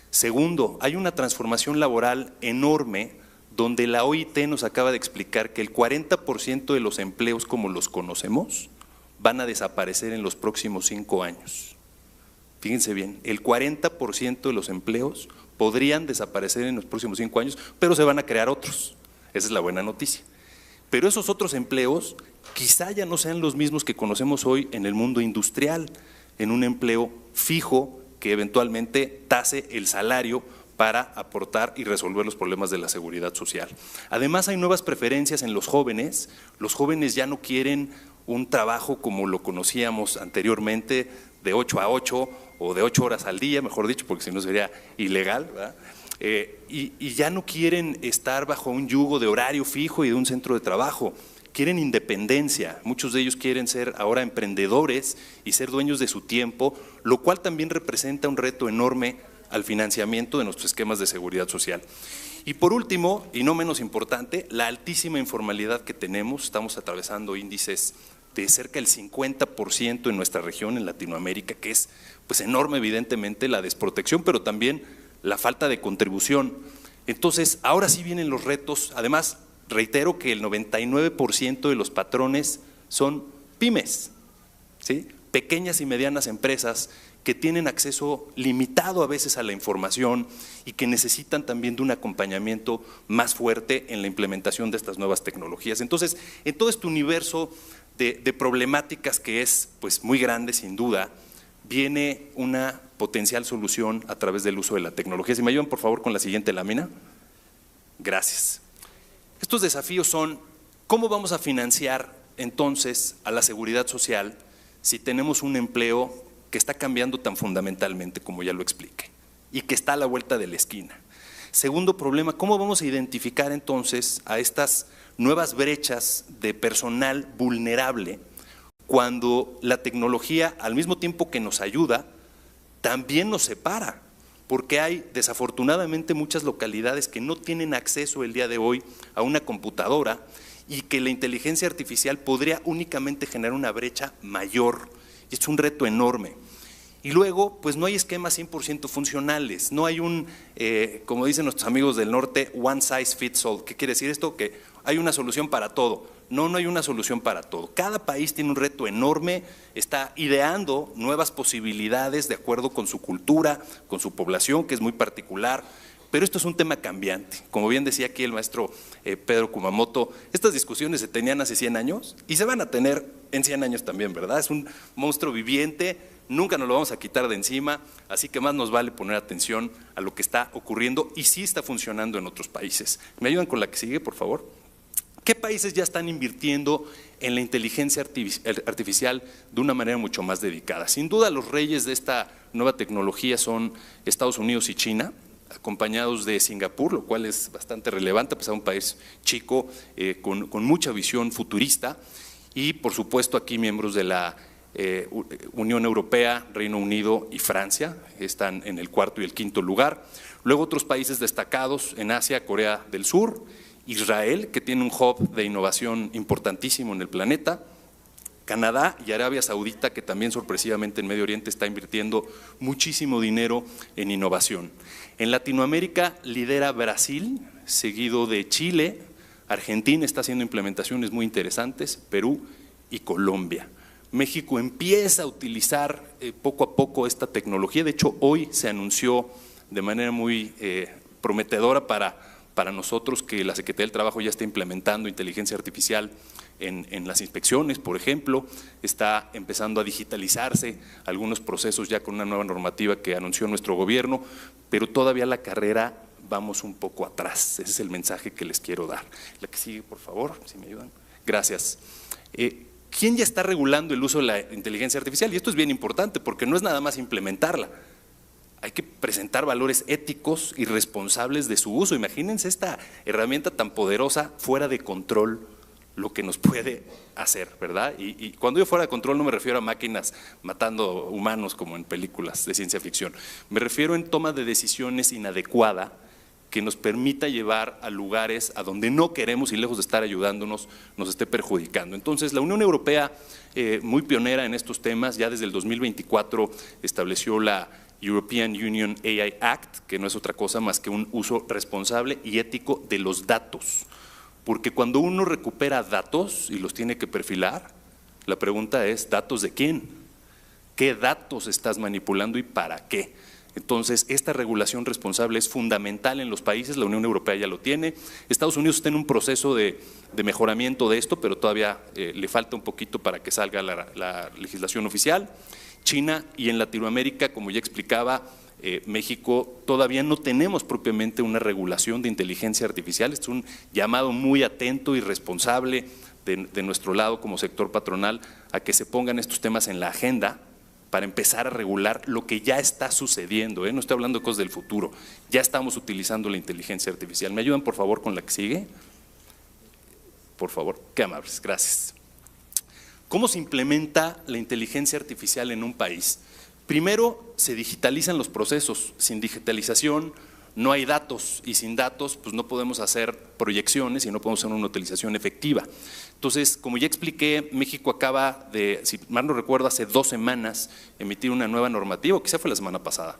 Segundo, hay una transformación laboral enorme donde la OIT nos acaba de explicar que el 40% de los empleos como los conocemos van a desaparecer en los próximos 5 años. Fíjense bien, el 40% de los empleos podrían desaparecer en los próximos 5 años, pero se van a crear otros. Esa es la buena noticia. Pero esos otros empleos quizá ya no sean los mismos que conocemos hoy en el mundo industrial, en un empleo fijo que eventualmente tase el salario para aportar y resolver los problemas de la seguridad social. Además, hay nuevas preferencias en los jóvenes ya no quieren un trabajo como lo conocíamos anteriormente, de 8 a 8 o de 8 horas al día, mejor dicho, porque si no sería ilegal, ¿verdad? Y ya no quieren estar bajo un yugo de horario fijo y de un centro de trabajo, quieren independencia, muchos de ellos quieren ser ahora emprendedores y ser dueños de su tiempo, lo cual también representa un reto enorme al financiamiento de nuestros esquemas de seguridad social. Y por último, y no menos importante, la altísima informalidad que tenemos. Estamos atravesando índices de cerca del 50% en nuestra región, en Latinoamérica, que es pues enorme evidentemente la desprotección, pero también la falta de contribución. Entonces, ahora sí vienen los retos. Además, reitero que el 99% de los patrones son pymes, ¿sí? Pequeñas y medianas empresas que tienen acceso limitado a veces a la información y que necesitan también de un acompañamiento más fuerte en la implementación de estas nuevas tecnologías. Entonces, en todo este universo de problemáticas que es pues muy grande sin duda, viene una potencial solución a través del uso de la tecnología. Si me ayudan por favor con la siguiente lámina. Gracias. Estos desafíos son, ¿cómo vamos a financiar entonces a la seguridad social si tenemos un empleo que está cambiando tan fundamentalmente como ya lo expliqué y que está a la vuelta de la esquina? Segundo problema, ¿cómo vamos a identificar entonces a estas nuevas brechas de personal vulnerable cuando la tecnología, al mismo tiempo que nos ayuda, también nos separa? Porque hay desafortunadamente muchas localidades que no tienen acceso el día de hoy a una computadora y que la inteligencia artificial podría únicamente generar una brecha mayor. Y es un reto enorme. Y luego, pues no hay esquemas 100% funcionales, no hay un, como dicen nuestros amigos del norte, one size fits all. ¿Qué quiere decir esto? Que hay una solución para todo. No, no hay una solución para todo. Cada país tiene un reto enorme, está ideando nuevas posibilidades de acuerdo con su cultura, con su población, que es muy particular. Pero esto es un tema cambiante. Como bien decía aquí el maestro Pedro Kumamoto, estas discusiones se tenían hace 100 años y se van a tener en 100 años también, ¿verdad? Es un monstruo viviente, nunca nos lo vamos a quitar de encima, así que más nos vale poner atención a lo que está ocurriendo y sí está funcionando en otros países. ¿Me ayudan con la que sigue, por favor? ¿Qué países ya están invirtiendo en la inteligencia artificial de una manera mucho más dedicada? Sin duda los reyes de esta nueva tecnología son Estados Unidos y China, acompañados de Singapur, lo cual es bastante relevante, pues es un país chico con mucha visión futurista, y por supuesto aquí miembros de la Unión Europea, Reino Unido y Francia, están en el 4º y el 5º lugar. Luego otros países destacados en Asia, Corea del Sur, Israel, que tiene un hub de innovación importantísimo en el planeta, Canadá y Arabia Saudita, que también sorpresivamente en Medio Oriente está invirtiendo muchísimo dinero en innovación. En Latinoamérica lidera Brasil, seguido de Chile, Argentina está haciendo implementaciones muy interesantes, Perú y Colombia. México empieza a utilizar poco a poco esta tecnología, de hecho hoy se anunció de manera muy prometedora para nosotros que la Secretaría del Trabajo ya está implementando inteligencia artificial en las inspecciones, por ejemplo, está empezando a digitalizarse algunos procesos ya con una nueva normativa que anunció nuestro gobierno, pero todavía la carrera vamos un poco atrás. Ese es el mensaje que les quiero dar. La que sigue, por favor, si me ayudan. Gracias. ¿Quién ya está regulando el uso de la inteligencia artificial? Y esto es bien importante porque no es nada más implementarla. Hay que presentar valores éticos y responsables de su uso. Imagínense esta herramienta tan poderosa fuera de control, lo que nos puede hacer, ¿verdad? Y cuando yo fuera de control no me refiero a máquinas matando humanos como en películas de ciencia ficción. Me refiero en toma de decisiones inadecuada que nos permita llevar a lugares a donde no queremos y lejos de estar ayudándonos, nos esté perjudicando. Entonces, la Unión Europea, muy pionera en estos temas, ya desde el 2024 estableció la European Union AI Act, que no es otra cosa más que un uso responsable y ético de los datos. Porque cuando uno recupera datos y los tiene que perfilar, la pregunta es, ¿datos de quién? ¿Qué datos estás manipulando y para qué? Entonces, esta regulación responsable es fundamental en los países, la Unión Europea ya lo tiene, Estados Unidos está en un proceso de mejoramiento de esto, pero todavía le falta un poquito para que salga la legislación oficial. China y en Latinoamérica, como ya explicaba, México todavía no tenemos propiamente una regulación de inteligencia artificial, es un llamado muy atento y responsable de nuestro lado como sector patronal a que se pongan estos temas en la agenda para empezar a regular lo que ya está sucediendo, no estoy hablando de cosas del futuro, ya estamos utilizando la inteligencia artificial. ¿Me ayudan por favor con la que sigue? Por favor, qué amables, gracias. ¿Cómo se implementa la inteligencia artificial en un país? Primero, se digitalizan los procesos. Sin digitalización no hay datos y sin datos pues no podemos hacer proyecciones y no podemos hacer una utilización efectiva. Entonces, como ya expliqué, México acaba de, si mal no recuerdo, hace 2 semanas emitir una nueva normativa, o quizá fue la semana pasada,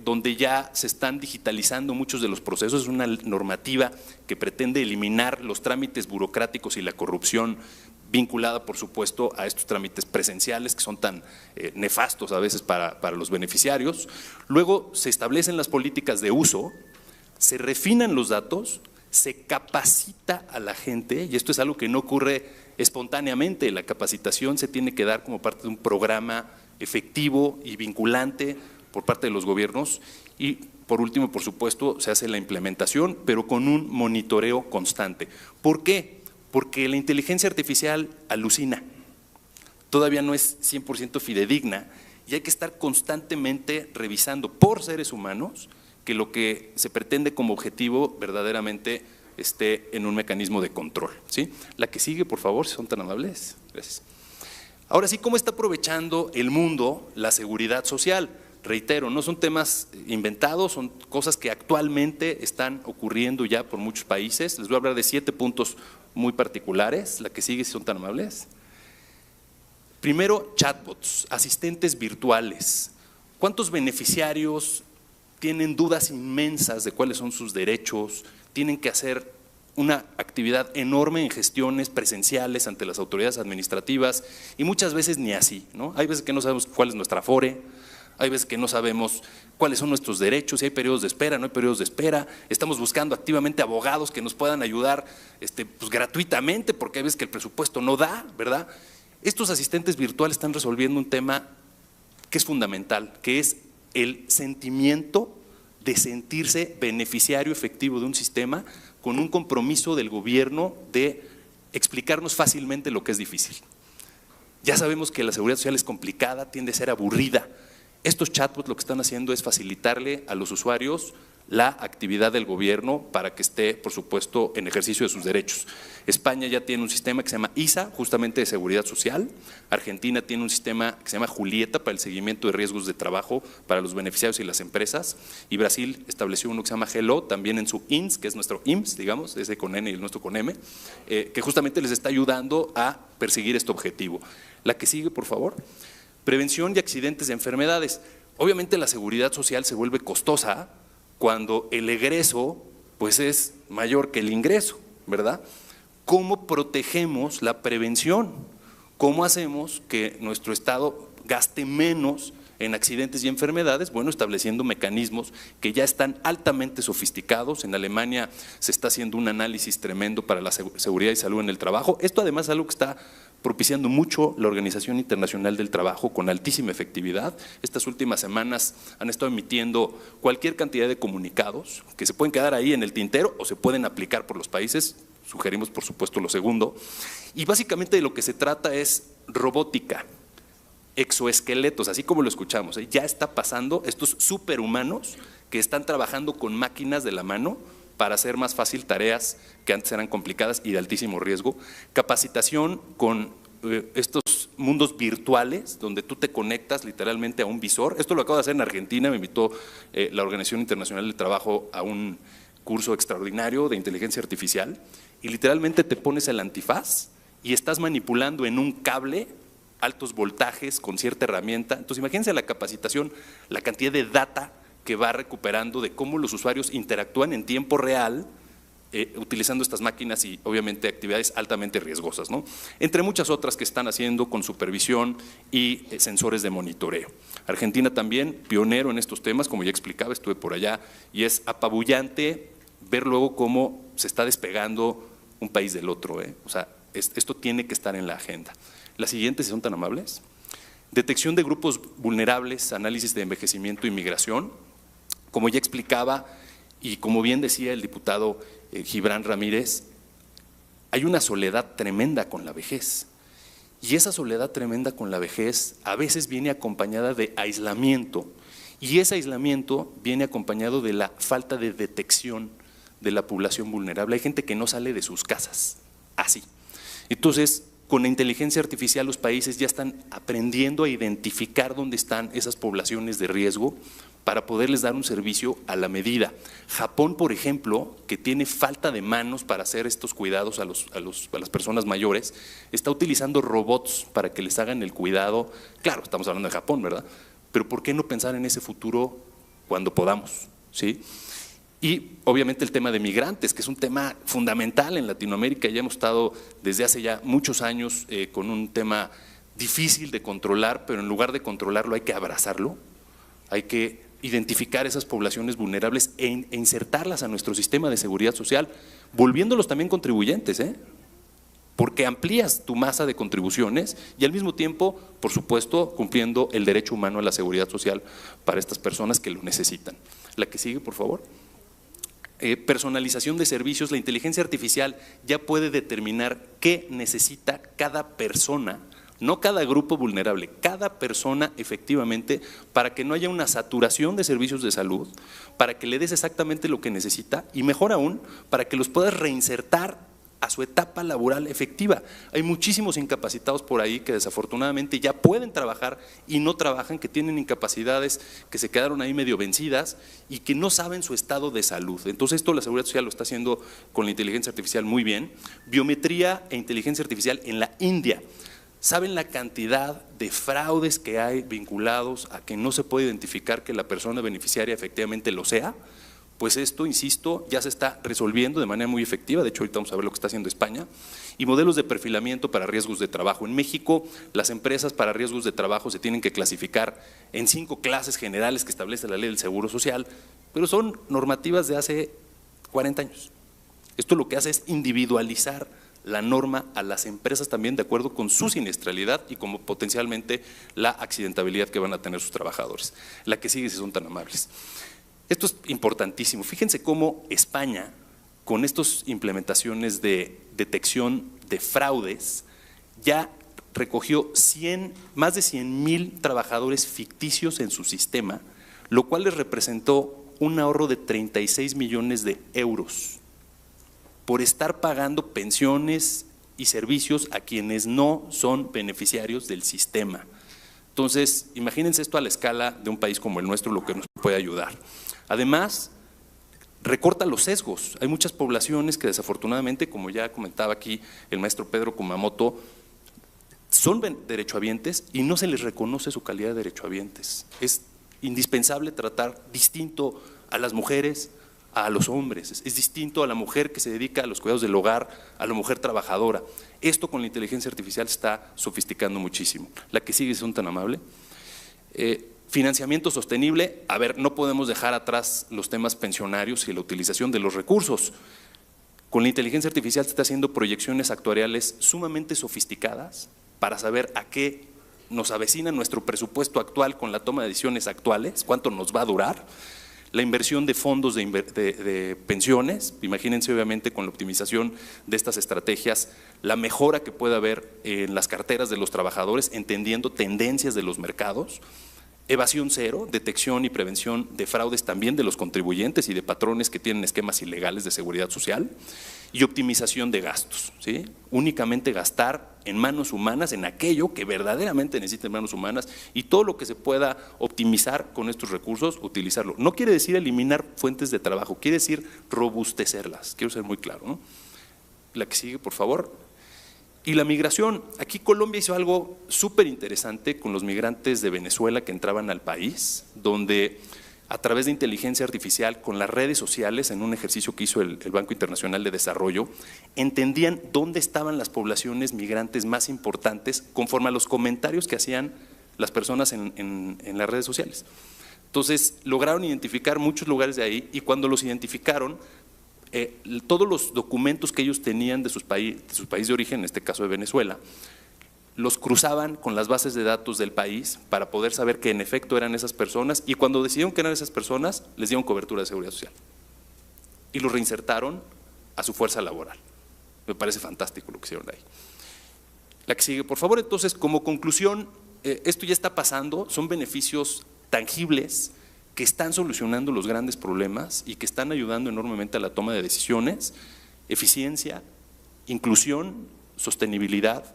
donde ya se están digitalizando muchos de los procesos. Es una normativa que pretende eliminar los trámites burocráticos y la corrupción vinculada, por supuesto, a estos trámites presenciales que son tan nefastos a veces para los beneficiarios. Luego se establecen las políticas de uso, se refinan los datos, se capacita a la gente, y esto es algo que no ocurre espontáneamente. La capacitación se tiene que dar como parte de un programa efectivo y vinculante por parte de los gobiernos. Y por último, por supuesto, se hace la implementación, pero con un monitoreo constante. ¿Por qué? Porque la inteligencia artificial alucina, todavía no es 100% fidedigna y hay que estar constantemente revisando por seres humanos que lo que se pretende como objetivo verdaderamente esté en un mecanismo de control, ¿sí? La que sigue, por favor, si son tan amables. Gracias. Ahora sí, ¿cómo está aprovechando el mundo la seguridad social? Reitero, no son temas inventados, son cosas que actualmente están ocurriendo ya por muchos países. Les voy a hablar de 7 puntos muy particulares. La que sigue, si son tan amables. Primero, chatbots, asistentes virtuales. ¿Cuántos beneficiarios tienen dudas inmensas de cuáles son sus derechos? Tienen que hacer una actividad enorme en gestiones presenciales ante las autoridades administrativas y muchas veces ni así, ¿no? Hay veces que no sabemos cuál es nuestra Afore, hay veces que no sabemos cuáles son nuestros derechos, si hay periodos de espera, no hay periodos de espera. Estamos buscando activamente abogados que nos puedan ayudar pues gratuitamente, porque hay veces que el presupuesto no da, ¿verdad? Estos asistentes virtuales están resolviendo un tema que es fundamental, que es el sentimiento de sentirse beneficiario efectivo de un sistema con un compromiso del gobierno de explicarnos fácilmente lo que es difícil. Ya sabemos que la seguridad social es complicada, tiende a ser aburrida. Estos chatbots lo que están haciendo es facilitarle a los usuarios la actividad del gobierno para que esté, por supuesto, en ejercicio de sus derechos. España ya tiene un sistema que se llama ISA, justamente de seguridad social. Argentina tiene un sistema que se llama Julieta para el seguimiento de riesgos de trabajo para los beneficiarios y las empresas. Y Brasil estableció uno que se llama Hello, también en su INS, que es nuestro IMSS, digamos, ese con N y el nuestro con M, que justamente les está ayudando a perseguir este objetivo. La que sigue, por favor. Prevención de accidentes de enfermedades. Obviamente la seguridad social se vuelve costosa cuando el egreso pues es mayor que el ingreso, ¿verdad? ¿Cómo protegemos la prevención? ¿Cómo hacemos que nuestro Estado gaste menos en accidentes y enfermedades? Bueno, estableciendo mecanismos que ya están altamente sofisticados. En Alemania se está haciendo un análisis tremendo para la seguridad y salud en el trabajo. Esto además es algo que está propiciando mucho la Organización Internacional del Trabajo con altísima efectividad. Estas últimas semanas han estado emitiendo cualquier cantidad de comunicados que se pueden quedar ahí en el tintero o se pueden aplicar por los países. sugerimos por supuesto lo segundo. Y básicamente de lo que se trata es robótica, exoesqueletos, así como lo escuchamos, ya está pasando estos superhumanos que están trabajando con máquinas de la mano para hacer más fácil tareas que antes eran complicadas y de altísimo riesgo, capacitación con estos mundos virtuales donde tú te conectas literalmente a un visor. Esto lo acabo de hacer en Argentina, me invitó la Organización Internacional del Trabajo a un curso extraordinario de inteligencia artificial y literalmente te pones el antifaz y estás manipulando en un cable altos voltajes con cierta herramienta. Entonces imagínense la capacitación, la cantidad de data que va recuperando de cómo los usuarios interactúan en tiempo real utilizando estas máquinas y obviamente actividades altamente riesgosas, ¿no? Entre muchas otras que están haciendo con supervisión y sensores de monitoreo. Argentina también, pionero en estos temas, como ya explicaba, estuve por allá, y es apabullante ver luego cómo se está despegando un país del otro, O sea, esto tiene que estar en la agenda. Las siguientes, si son tan amables. Detección de grupos vulnerables, análisis de envejecimiento y migración. Como ya explicaba y como bien decía el diputado Gibran Ramírez, hay una soledad tremenda con la vejez. Y esa soledad tremenda con la vejez a veces viene acompañada de aislamiento. Y ese aislamiento viene acompañado de la falta de detección de la población vulnerable. Hay gente que no sale de sus casas, así. Entonces, con la inteligencia artificial los países ya están aprendiendo a identificar dónde están esas poblaciones de riesgo para poderles dar un servicio a la medida. Japón, por ejemplo, que tiene falta de manos para hacer estos cuidados a las personas mayores, está utilizando robots para que les hagan el cuidado. Claro, estamos hablando de Japón, ¿verdad? Pero ¿por qué no pensar en ese futuro cuando podamos? ¿Sí? Y obviamente el tema de migrantes, que es un tema fundamental en Latinoamérica. Ya hemos estado desde hace ya muchos años con un tema difícil de controlar, pero en lugar de controlarlo hay que abrazarlo, hay que identificar esas poblaciones vulnerables e insertarlas a nuestro sistema de seguridad social, volviéndolos también contribuyentes, porque amplías tu masa de contribuciones y al mismo tiempo, por supuesto, cumpliendo el derecho humano a la seguridad social para estas personas que lo necesitan. La que sigue, por favor. Personalización de servicios. La inteligencia artificial ya puede determinar qué necesita cada persona, no cada grupo vulnerable, cada persona efectivamente, para que no haya una saturación de servicios de salud, para que le des exactamente lo que necesita y mejor aún, para que los puedas reinsertar a su etapa laboral efectiva. Hay muchísimos incapacitados por ahí que desafortunadamente ya pueden trabajar y no trabajan, que tienen incapacidades que se quedaron ahí medio vencidas y que no saben su estado de salud. Entonces esto la Seguridad Social lo está haciendo con la inteligencia artificial muy bien. Biometría e inteligencia artificial en la India. ¿Saben la cantidad de fraudes que hay vinculados a que no se puede identificar que la persona beneficiaria efectivamente lo sea? Pues esto, insisto, ya se está resolviendo de manera muy efectiva. De hecho, ahorita vamos a ver lo que está haciendo España. Y modelos de perfilamiento para riesgos de trabajo. En México, las empresas para riesgos de trabajo se tienen que clasificar en 5 clases generales que establece la ley del Seguro Social, pero son normativas de hace 40 años. Esto lo que hace es individualizar la norma a las empresas también de acuerdo con su siniestralidad y como potencialmente la accidentabilidad que van a tener sus trabajadores. La que sigue, si son tan amables. Esto es importantísimo. Fíjense cómo España, con estas implementaciones de detección de fraudes, ya recogió más de 100,000 trabajadores ficticios en su sistema, lo cual les representó un ahorro de 36 millones de euros por estar pagando pensiones y servicios a quienes no son beneficiarios del sistema. Entonces, imagínense esto a la escala de un país como el nuestro, lo que nos puede ayudar. Además, recorta los sesgos. Hay muchas poblaciones que desafortunadamente, como ya comentaba aquí el maestro Pedro Kumamoto, son derechohabientes y no se les reconoce su calidad de derechohabientes. Es indispensable tratar distinto a las mujeres, a los hombres, es distinto a la mujer que se dedica a los cuidados del hogar, a la mujer trabajadora. Esto con la inteligencia artificial se está sofisticando muchísimo. La que sigue, son tan amable. Financiamiento sostenible. A ver, no podemos dejar atrás los temas pensionarios y la utilización de los recursos. Con la inteligencia artificial se está haciendo proyecciones actuariales sumamente sofisticadas para saber a qué nos avecina nuestro presupuesto actual con la toma de decisiones actuales, cuánto nos va a durar. la inversión de fondos de pensiones. Imagínense obviamente con la optimización de estas estrategias, la mejora que puede haber en las carteras de los trabajadores, entendiendo tendencias de los mercados. Evasión cero, detección y prevención de fraudes también de los contribuyentes y de patrones que tienen esquemas ilegales de seguridad social, y optimización de gastos, ¿sí? Únicamente gastar en manos humanas, en aquello que verdaderamente necesita manos humanas, y todo lo que se pueda optimizar con estos recursos, utilizarlo. No quiere decir eliminar fuentes de trabajo, quiere decir robustecerlas, quiero ser muy claro, ¿no? La que sigue, por favor. Y la migración, aquí Colombia hizo algo súper interesante con los migrantes de Venezuela que entraban al país, donde a través de inteligencia artificial, con las redes sociales, en un ejercicio que hizo el Banco Internacional de Desarrollo, entendían dónde estaban las poblaciones migrantes más importantes conforme a los comentarios que hacían las personas en las redes sociales. Entonces, lograron identificar muchos lugares de ahí, y cuando los identificaron, todos los documentos que ellos tenían de su país de origen, en este caso de Venezuela, los cruzaban con las bases de datos del país para poder saber que en efecto eran esas personas, y cuando decidieron que eran esas personas, les dieron cobertura de seguridad social y los reinsertaron a su fuerza laboral. Me parece fantástico lo que hicieron ahí. La que sigue, por favor. Entonces, como conclusión, esto ya está pasando, son beneficios tangibles que están solucionando los grandes problemas y que están ayudando enormemente a la toma de decisiones, eficiencia, inclusión, sostenibilidad,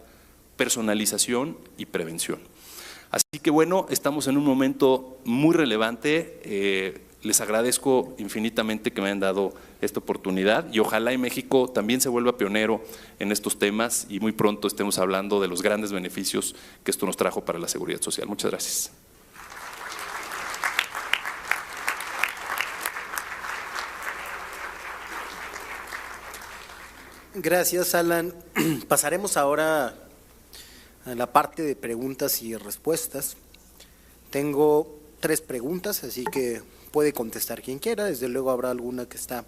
personalización y prevención. Así que bueno, estamos en un momento muy relevante. Les agradezco infinitamente que me hayan dado esta oportunidad, y ojalá en México también se vuelva pionero en estos temas y muy pronto estemos hablando de los grandes beneficios que esto nos trajo para la seguridad social. Muchas gracias. Gracias, Alan. Pasaremos ahora a la parte de preguntas y respuestas. Tengo 3 preguntas, así que puede contestar quien quiera. Desde luego habrá alguna que está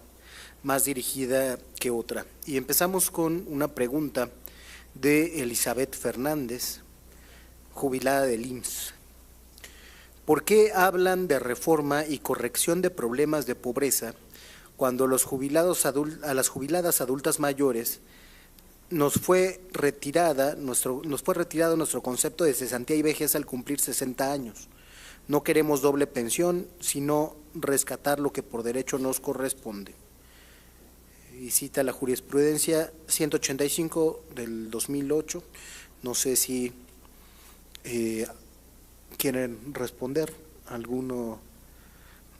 más dirigida que otra. Y empezamos con una pregunta de Elizabeth Fernández, jubilada del IMSS. ¿Por qué hablan de reforma y corrección de problemas de pobreza cuando a las jubiladas adultas mayores nos fue retirado nuestro concepto de cesantía y vejez al cumplir 60 años? No queremos doble pensión, sino rescatar lo que por derecho nos corresponde. Y cita la jurisprudencia 185 del 2008. No sé si quieren responder alguno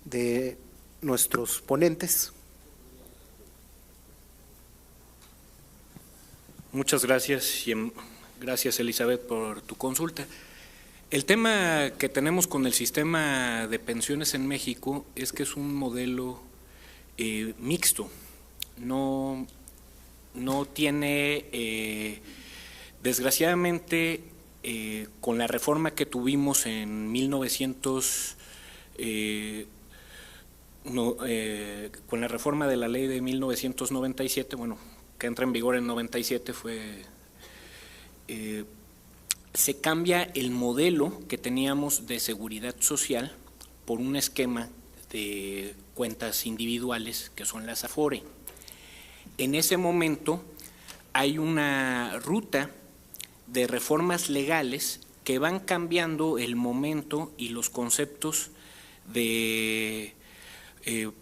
de nuestros ponentes. Muchas gracias, y gracias, Elizabeth, por tu consulta. El tema que tenemos con el sistema de pensiones en México es que es un modelo mixto. No tiene, desgraciadamente, con la reforma que tuvimos en con la reforma de la ley de 1997, bueno, que entra en vigor en 97, se cambia el modelo que teníamos de seguridad social por un esquema de cuentas individuales que son las Afore. En ese momento hay una ruta de reformas legales que van cambiando el momento y los conceptos de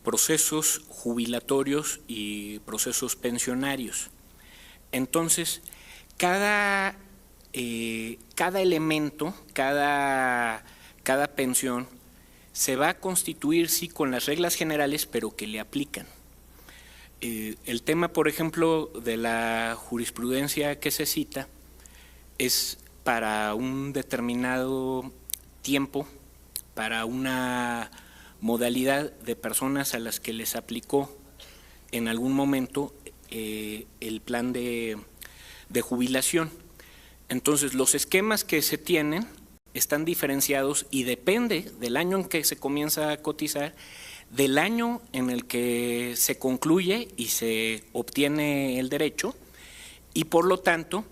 procesos jubilatorios y procesos pensionarios. Entonces, cada elemento, cada pensión se va a constituir, sí, con las reglas generales, pero que le aplican. El tema, por ejemplo, de la jurisprudencia que se cita es para un determinado tiempo, para una modalidad de personas a las que les aplicó en algún momento el plan de jubilación. Entonces, los esquemas que se tienen están diferenciados y depende del año en que se comienza a cotizar, del año en el que se concluye y se obtiene el derecho, y por lo tanto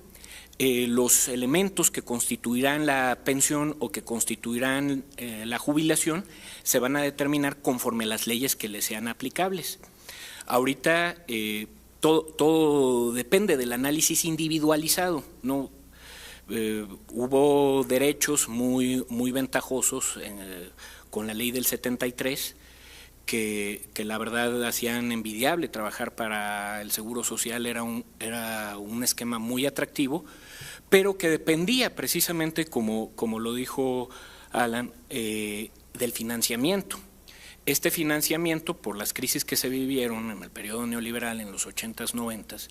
los elementos que constituirán la pensión o que constituirán la jubilación se van a determinar conforme las leyes que les sean aplicables. Ahorita todo depende del análisis individualizado, ¿no? Hubo derechos muy ventajosos con la ley del 73 que la verdad hacían envidiable trabajar para el Seguro Social, era un esquema muy atractivo, pero que dependía precisamente, como lo dijo Alan, del financiamiento. Este financiamiento, por las crisis que se vivieron en el periodo neoliberal en los 80s, 90s,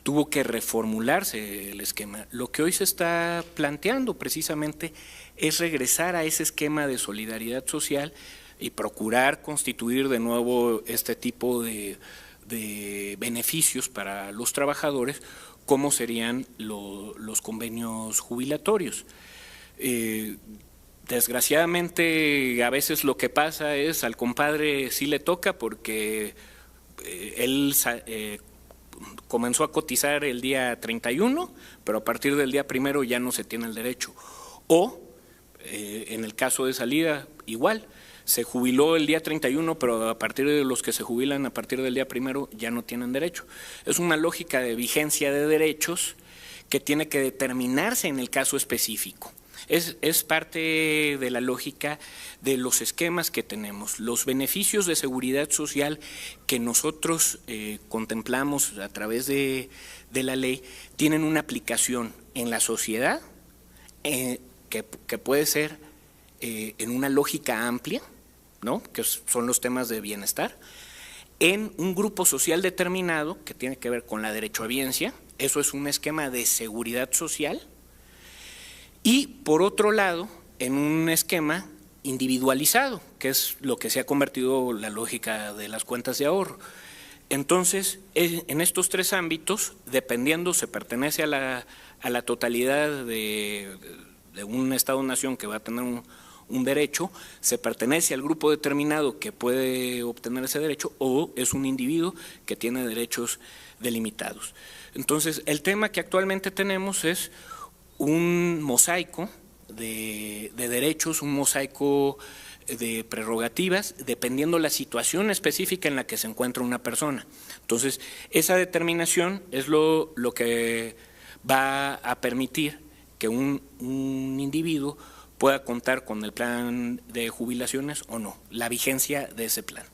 tuvo que reformularse el esquema. Lo que hoy se está planteando precisamente es regresar a ese esquema de solidaridad social y procurar constituir de nuevo este tipo de beneficios para los trabajadores, como serían los convenios jubilatorios. Desgraciadamente, a veces lo que pasa es al compadre sí le toca porque él comenzó a cotizar el día 31, pero a partir del día 1 ya no se tiene el derecho. O, en el caso de salida, igual, se jubiló el día 31, pero a partir de los que se jubilan a partir del día 1 ya no tienen derecho. Es una lógica de vigencia de derechos que tiene que determinarse en el caso específico. Es parte de la lógica de los esquemas que tenemos. Los beneficios de seguridad social que nosotros contemplamos a través de la ley tienen una aplicación en la sociedad que puede ser en una lógica amplia, ¿no? Que son los temas de bienestar, en un grupo social determinado que tiene que ver con la derechohabiencia, eso es un esquema de seguridad social, y por otro lado, en un esquema individualizado, que es lo que se ha convertido la lógica de las cuentas de ahorro. Entonces, en estos tres ámbitos, dependiendo, se pertenece a la totalidad de un Estado-nación que va a tener un derecho, se pertenece al grupo determinado que puede obtener ese derecho, o es un individuo que tiene derechos delimitados. Entonces, el tema que actualmente tenemos es un mosaico de derechos, un mosaico de prerrogativas, dependiendo la situación específica en la que se encuentra una persona. Entonces, esa determinación es lo que va a permitir que un individuo pueda contar con el plan de jubilaciones o no, la vigencia de ese plan.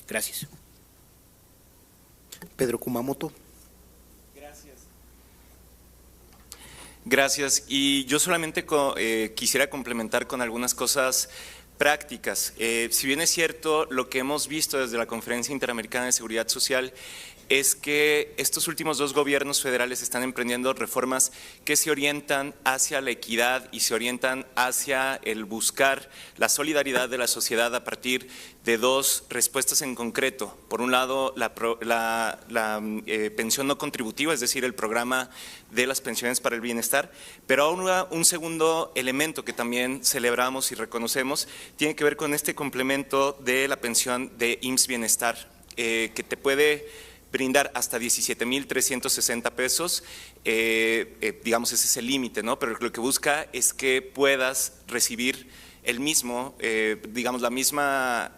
Gracias. Pedro Kumamoto. Gracias. Y yo solamente quisiera complementar con algunas cosas prácticas. Si bien es cierto, lo que hemos visto desde la Conferencia Interamericana de Seguridad Social es que estos últimos dos gobiernos federales están emprendiendo reformas que se orientan hacia la equidad y se orientan hacia el buscar la solidaridad de la sociedad a partir de dos respuestas en concreto. Por un lado, la pensión no contributiva, es decir, el programa de las pensiones para el bienestar, pero ahora un segundo elemento que también celebramos y reconocemos tiene que ver con este complemento de la pensión de IMSS Bienestar, que te puede brindar hasta 17,360 pesos, digamos ese es el límite, ¿no? Pero lo que busca es que puedas recibir el mismo, digamos la misma,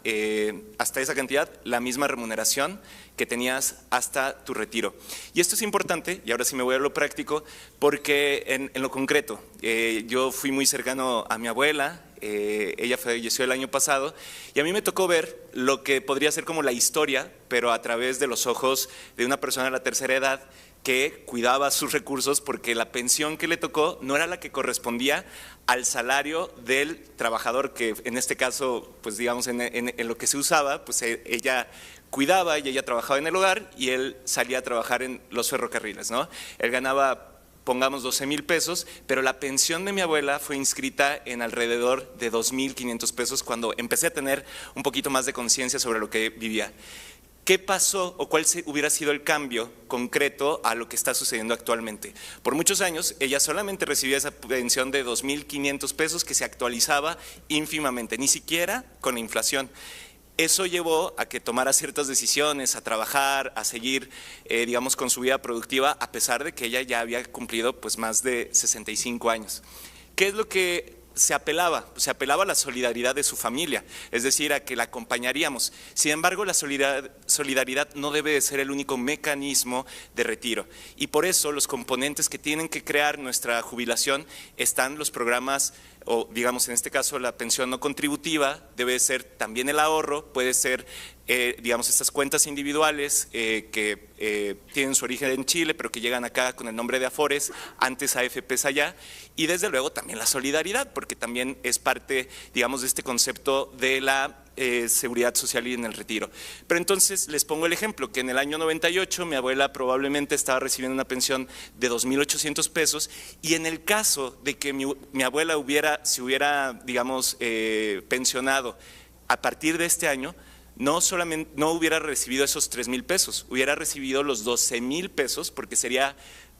hasta esa cantidad, la misma remuneración que tenías hasta tu retiro. Y esto es importante, y ahora sí me voy a lo práctico, porque en lo concreto, yo fui muy cercano a mi abuela, ella falleció el año pasado, y a mí me tocó ver lo que podría ser como la historia, pero a través de los ojos de una persona de la tercera edad que cuidaba sus recursos porque la pensión que le tocó no era la que correspondía al salario del trabajador, que en este caso, pues digamos en lo que se usaba, pues ella cuidaba y ella trabajaba en el hogar y él salía a trabajar en los ferrocarriles, ¿no? Él ganaba, pongamos 12,000 pesos, pero la pensión de mi abuela fue inscrita en alrededor de 2,500 pesos cuando empecé a tener un poquito más de conciencia sobre lo que vivía. ¿Qué pasó o cuál hubiera sido el cambio concreto a lo que está sucediendo actualmente? Por muchos años ella solamente recibía esa pensión de 2,500 pesos que se actualizaba ínfimamente, ni siquiera con la inflación. Eso llevó a que tomara ciertas decisiones, a trabajar, a seguir, digamos, con su vida productiva, a pesar de que ella ya había cumplido pues más de 65 años. ¿Qué es lo que se apelaba? Se apelaba a la solidaridad de su familia, es decir, a que la acompañaríamos. Sin embargo, la solidaridad no debe de ser el único mecanismo de retiro. Y por eso los componentes que tienen que crear nuestra jubilación están los programas, o digamos en este caso la pensión no contributiva, debe ser también el ahorro, puede ser digamos estas cuentas individuales que tienen su origen en Chile pero que llegan acá con el nombre de Afores, antes AFPs allá, y desde luego también la solidaridad, porque también es parte, digamos, de este concepto de la seguridad social y en el retiro. Pero entonces les pongo el ejemplo, que en el año 98 mi abuela probablemente estaba recibiendo una pensión de 2,800 pesos, y en el caso de que mi abuela se hubiera, digamos, pensionado a partir de este año, no hubiera recibido esos 3,000 pesos, hubiera recibido los 12,000 pesos, porque sería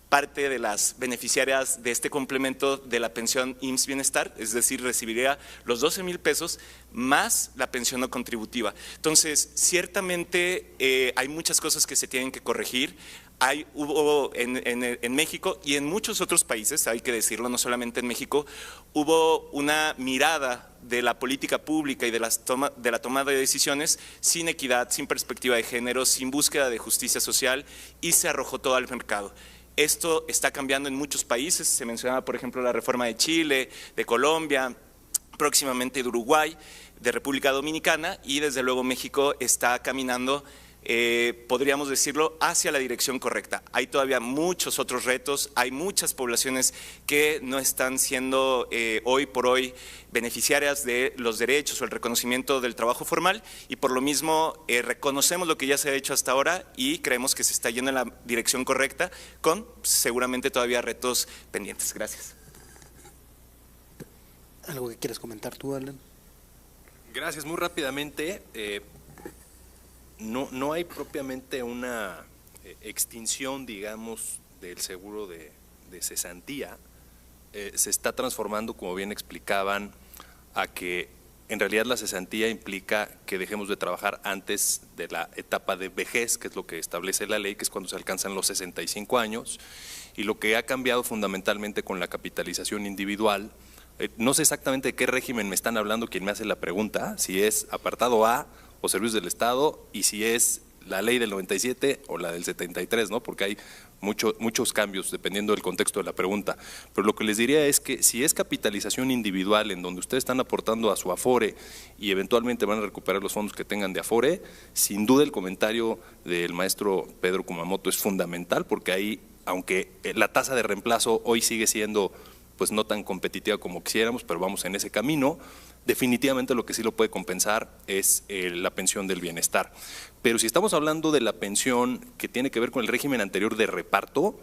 parte de las beneficiarias de este complemento de la pensión IMSS Bienestar, es decir, recibiría los 12,000 pesos más la pensión no contributiva. Entonces, ciertamente hay muchas cosas que se tienen que corregir. Hubo en México y en muchos otros países, hay que decirlo, no solamente en México, hubo una mirada de la política pública y de la toma de decisiones sin equidad, sin perspectiva de género, sin búsqueda de justicia social, y se arrojó todo al mercado. Esto está cambiando en muchos países, se mencionaba por ejemplo la reforma de Chile, de Colombia, próximamente de Uruguay, de República Dominicana, y desde luego México está caminando, podríamos decirlo, hacia la dirección correcta. Hay todavía muchos otros retos, hay muchas poblaciones que no están siendo hoy por hoy beneficiarias de los derechos o el reconocimiento del trabajo formal, y por lo mismo reconocemos lo que ya se ha hecho hasta ahora y creemos que se está yendo en la dirección correcta, con seguramente todavía retos pendientes. Gracias. ¿Algo que quieres comentar tú, Alan? Gracias, muy rápidamente. No hay propiamente una extinción, digamos, del seguro de cesantía. Se está transformando, como bien explicaban, a que en realidad la cesantía implica que dejemos de trabajar antes de la etapa de vejez, que es lo que establece la ley, que es cuando se alcanzan los 65 años, y lo que ha cambiado fundamentalmente con la capitalización individual. No sé exactamente de qué régimen me están hablando quien me hace la pregunta, si es apartado A o servicios del Estado, y si es la ley del 97 o la del 73, ¿no? Porque hay muchos cambios dependiendo del contexto de la pregunta. Pero lo que les diría es que si es capitalización individual en donde ustedes están aportando a su Afore y eventualmente van a recuperar los fondos que tengan de Afore, sin duda el comentario del maestro Pedro Kumamoto es fundamental, porque ahí, aunque la tasa de reemplazo hoy sigue siendo pues no tan competitiva como quisiéramos, pero vamos en ese camino. Definitivamente lo que sí lo puede compensar es la pensión del bienestar. Pero si estamos hablando de la pensión que tiene que ver con el régimen anterior de reparto,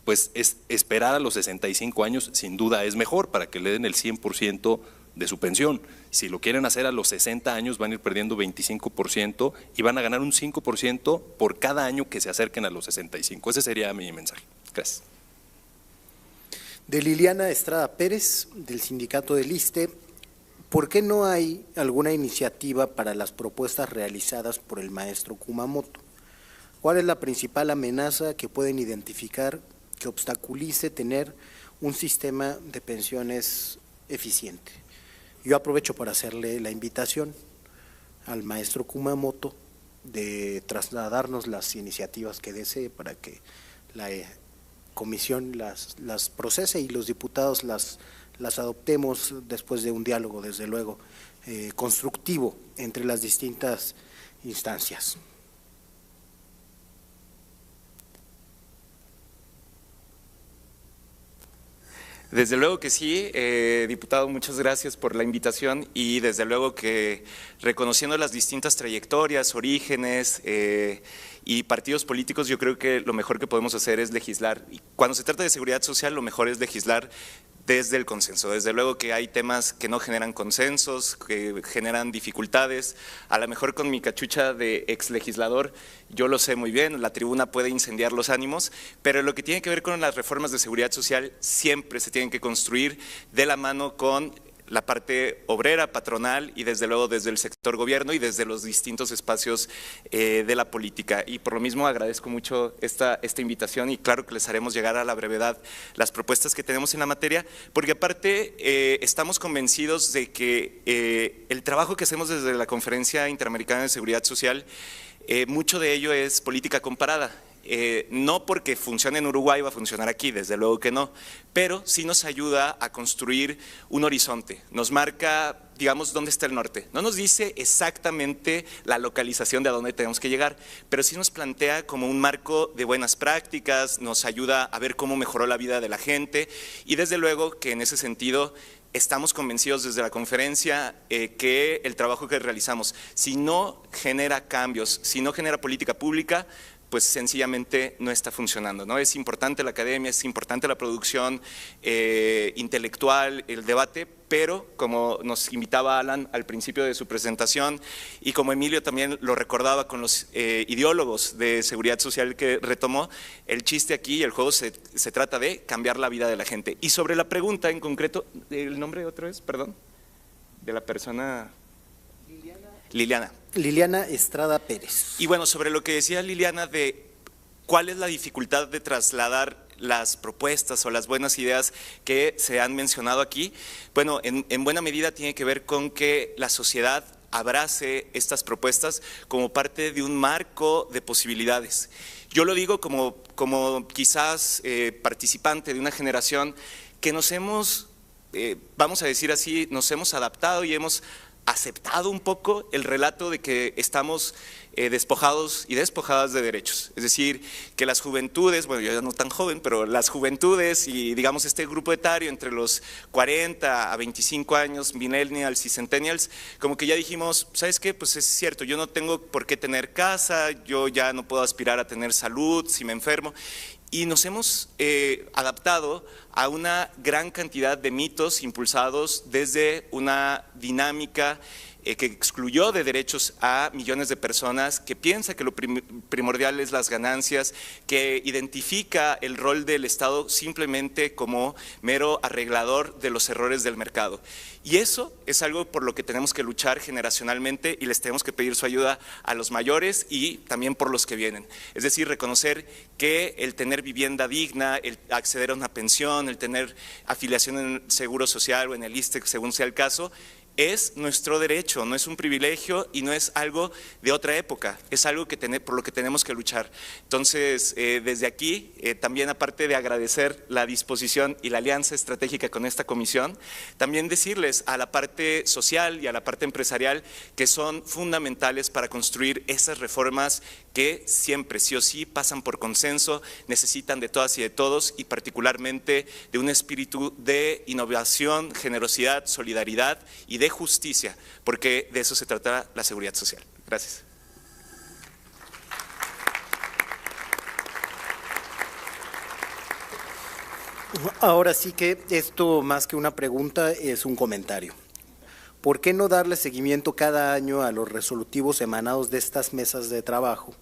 pues es esperar a los 65 años sin duda es mejor para que le den el 100% de su pensión. Si lo quieren hacer a los 60 años van a ir perdiendo 25% y van a ganar un 5% por cada año que se acerquen a los 65. Ese sería mi mensaje. Gracias. De Liliana Estrada Pérez, del sindicato del ISSSTE, ¿por qué no hay alguna iniciativa para las propuestas realizadas por el maestro Kumamoto? ¿Cuál es la principal amenaza que pueden identificar que obstaculice tener un sistema de pensiones eficiente? Yo aprovecho para hacerle la invitación al maestro Kumamoto de trasladarnos las iniciativas que desee para que la comisión las procese y los diputados las adoptemos después de un diálogo, desde luego, constructivo entre las distintas instancias. Desde luego que sí, diputado, muchas gracias por la invitación, y desde luego que reconociendo las distintas trayectorias, orígenes y partidos políticos, yo creo que lo mejor que podemos hacer es legislar. Y cuando se trata de seguridad social, lo mejor es legislar desde el consenso. Desde luego que hay temas que no generan consensos, que generan dificultades. A lo mejor con mi cachucha de ex legislador, yo lo sé muy bien, la tribuna puede incendiar los ánimos, pero lo que tiene que ver con las reformas de seguridad social siempre se tienen que construir de la mano con la parte obrera, patronal y desde luego desde el sector gobierno y desde los distintos espacios de la política. Y por lo mismo agradezco mucho esta invitación y claro que les haremos llegar a la brevedad las propuestas que tenemos en la materia, porque aparte estamos convencidos de que el trabajo que hacemos desde la Conferencia Interamericana de Seguridad Social, mucho de ello es política comparada. No porque funcione en Uruguay va a funcionar aquí, desde luego que no, pero sí nos ayuda a construir un horizonte, nos marca, digamos, dónde está el norte. No nos dice exactamente la localización de a dónde tenemos que llegar, pero sí nos plantea como un marco de buenas prácticas, nos ayuda a ver cómo mejoró la vida de la gente y desde luego que en ese sentido estamos convencidos desde la conferencia que el trabajo que realizamos, si no genera cambios, si no genera política pública, pues sencillamente no está funcionando, ¿no? Es importante la academia, es importante la producción intelectual, el debate, pero como nos invitaba Alan al principio de su presentación y como Emilio también lo recordaba con los ideólogos de seguridad social que retomó, el chiste aquí y el juego se trata de cambiar la vida de la gente. Y sobre la pregunta en concreto, ¿el nombre otra vez? Perdón, de la persona… Liliana Estrada Pérez. Y bueno, sobre lo que decía Liliana de cuál es la dificultad de trasladar las propuestas o las buenas ideas que se han mencionado aquí, bueno, en buena medida tiene que ver con que la sociedad abrace estas propuestas como parte de un marco de posibilidades. Yo lo digo como quizás participante de una generación que nos hemos, vamos a decir así, nos hemos adaptado y hemos aceptado un poco el relato de que estamos despojados y despojadas de derechos. Es decir, que las juventudes, bueno, yo ya no tan joven, pero las juventudes y digamos este grupo etario entre los 40 a 25 años, millennials y centennials, como que ya dijimos, ¿sabes qué? Pues es cierto, yo no tengo por qué tener casa, yo ya no puedo aspirar a tener salud si me enfermo. Y nos hemos adaptado a una gran cantidad de mitos impulsados desde una dinámica que excluyó de derechos a millones de personas, que piensa que lo primordial es las ganancias, que identifica el rol del Estado simplemente como mero arreglador de los errores del mercado. Y eso es algo por lo que tenemos que luchar generacionalmente y les tenemos que pedir su ayuda a los mayores y también por los que vienen. Es decir, reconocer que el tener vivienda digna, el acceder a una pensión, el tener afiliación en el Seguro Social o en el ISSSTE, según sea el caso, es nuestro derecho, no es un privilegio y no es algo de otra época, es algo que por lo que tenemos que luchar. Entonces, desde aquí, también aparte de agradecer la disposición y la alianza estratégica con esta comisión, también decirles a la parte social y a la parte empresarial que son fundamentales para construir esas reformas que siempre, sí o sí, pasan por consenso, necesitan de todas y de todos y particularmente de un espíritu de innovación, generosidad, solidaridad y de justicia, porque de eso se trata la seguridad social. Gracias. Ahora sí que esto más que una pregunta es un comentario. ¿Por qué no darle seguimiento cada año a los resolutivos emanados de estas mesas de trabajo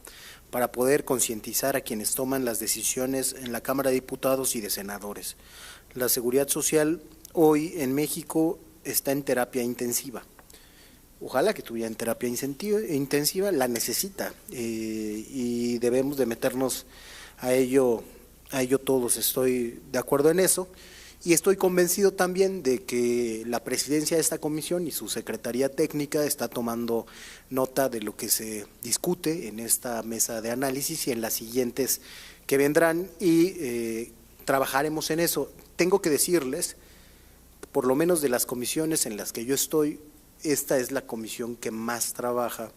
para poder concientizar a quienes toman las decisiones en la Cámara de Diputados y de Senadores? La seguridad social hoy en México está en terapia intensiva. Ojalá que estuviera en terapia intensiva, la necesita y debemos de meternos a ello todos. Estoy de acuerdo en eso y estoy convencido también de que la presidencia de esta comisión y su secretaría técnica está tomando nota de lo que se discute en esta mesa de análisis y en las siguientes que vendrán y trabajaremos en eso. Tengo que decirles, por lo menos de las comisiones en las que yo estoy, esta es la comisión que más trabaja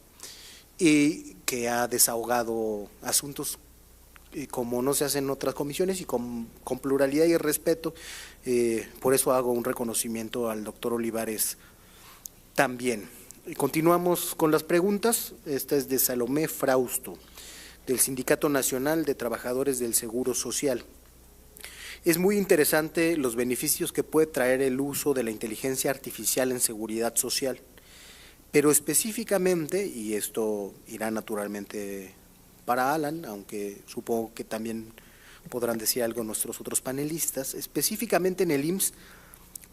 y que ha desahogado asuntos como no se hace en otras comisiones y con pluralidad y respeto. Por eso hago un reconocimiento al doctor Olivares también. Continuamos con las preguntas. Esta es de Salomé Frausto, del Sindicato Nacional de Trabajadores del Seguro Social. Es muy interesante los beneficios que puede traer el uso de la inteligencia artificial en seguridad social, pero específicamente, y esto irá naturalmente para Alan, aunque supongo que también podrán decir algo nuestros otros panelistas, específicamente en el IMSS,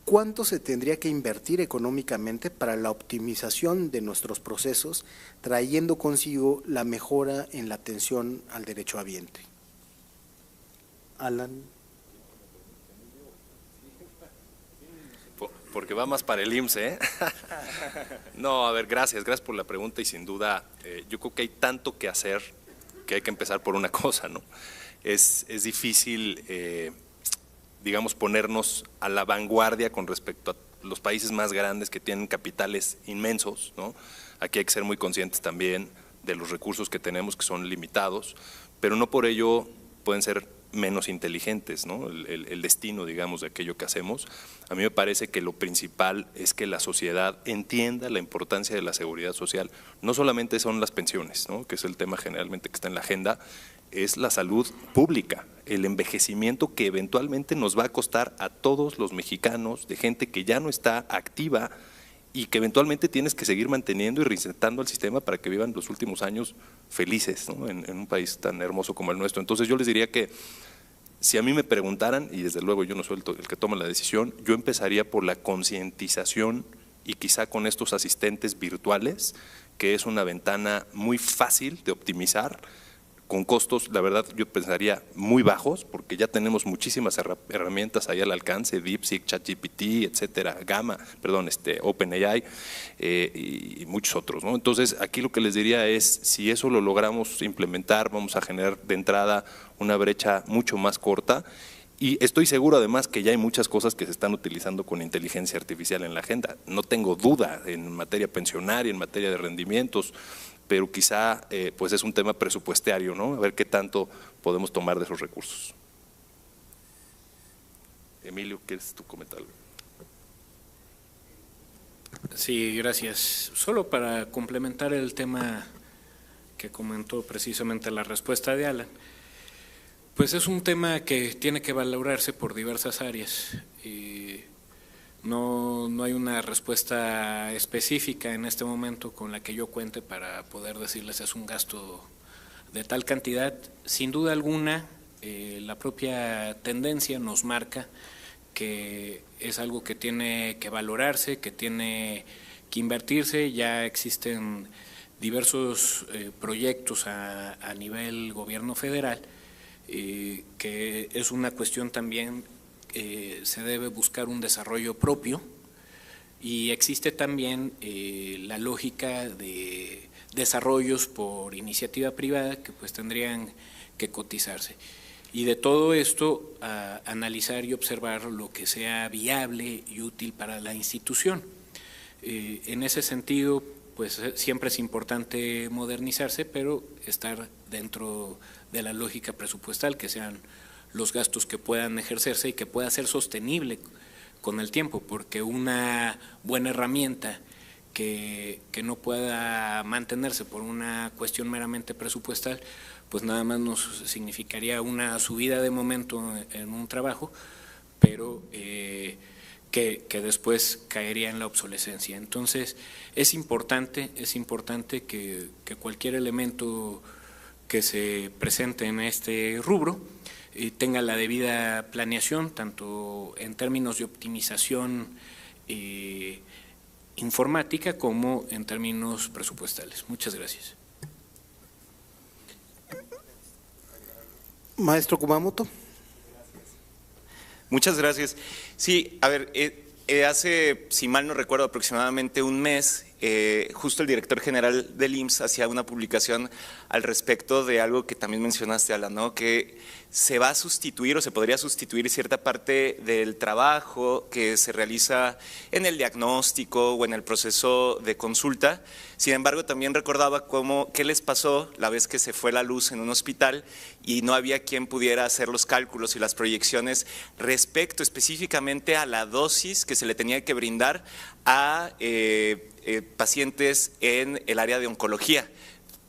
¿cuánto se tendría que invertir económicamente para la optimización de nuestros procesos, trayendo consigo la mejora en la atención al derechohabiente? Alan. Porque va más para el IMSS, ¿eh? No, a ver, gracias por la pregunta y sin duda yo creo que hay tanto que hacer que hay que empezar por una cosa, ¿no? Es difícil, digamos, ponernos a la vanguardia con respecto a los países más grandes que tienen capitales inmensos, ¿no? Aquí hay que ser muy conscientes también de los recursos que tenemos, que son limitados, pero no por ello pueden ser menos inteligentes, ¿no? El destino, digamos, de aquello que hacemos. A mí me parece que lo principal es que la sociedad entienda la importancia de la seguridad social. No solamente son las pensiones, ¿no?, que es el tema generalmente que está en la agenda, es la salud pública, el envejecimiento que eventualmente nos va a costar a todos los mexicanos, de gente que ya no está activa y que eventualmente tienes que seguir manteniendo y reinsertando al sistema para que vivan los últimos años felices, ¿no?, en un país tan hermoso como el nuestro. Entonces yo les diría que si a mí me preguntaran, y desde luego yo no soy el que toma la decisión, yo empezaría por la concientización y quizá con estos asistentes virtuales, que es una ventana muy fácil de optimizar, con costos, la verdad, yo pensaría muy bajos, porque ya tenemos muchísimas herramientas ahí al alcance, DeepSeek, ChatGPT, etcétera, OpenAI y muchos otros, ¿no? Entonces, aquí lo que les diría es, si eso lo logramos implementar, vamos a generar de entrada una brecha mucho más corta. Y estoy seguro además que ya hay muchas cosas que se están utilizando con inteligencia artificial en la agenda. No tengo duda en materia pensionaria, en materia de rendimientos, pero quizá pues es un tema presupuestario, ¿no? A ver qué tanto podemos tomar de esos recursos. Emilio, ¿quieres tu comentario? Sí, gracias. Solo para complementar el tema que comentó precisamente la respuesta de Alan, pues es un tema que tiene que valorarse por diversas áreas. No hay una respuesta específica en este momento con la que yo cuente para poder decirles es un gasto de tal cantidad. Sin duda alguna, la propia tendencia nos marca que es algo que tiene que valorarse, que tiene que invertirse. Ya existen diversos proyectos a nivel gobierno federal, que es una cuestión también. Se debe buscar un desarrollo propio y existe también la lógica de desarrollos por iniciativa privada que pues tendrían que cotizarse. Y de todo esto, analizar y observar lo que sea viable y útil para la institución. En ese sentido, pues siempre es importante modernizarse, pero estar dentro de la lógica presupuestal, que sean los gastos que puedan ejercerse y que pueda ser sostenible con el tiempo, porque una buena herramienta que no pueda mantenerse por una cuestión meramente presupuestal, pues nada más nos significaría una subida de momento en un trabajo, pero que después caería en la obsolescencia. Entonces es importante que cualquier elemento que se presente en este rubro tenga la debida planeación, tanto en términos de optimización informática como en términos presupuestales. Muchas gracias. Maestro Kumamoto. Muchas gracias. Sí, a ver, hace, si mal no recuerdo, aproximadamente un mes, justo el director general del IMSS hacía una publicación al respecto de algo que también mencionaste, Alan, ¿no?, que se va a sustituir o se podría sustituir cierta parte del trabajo que se realiza en el diagnóstico o en el proceso de consulta. Sin embargo, también recordaba qué les pasó la vez que se fue la luz en un hospital y no había quien pudiera hacer los cálculos y las proyecciones respecto específicamente a la dosis que se le tenía que brindar a pacientes en el área de oncología.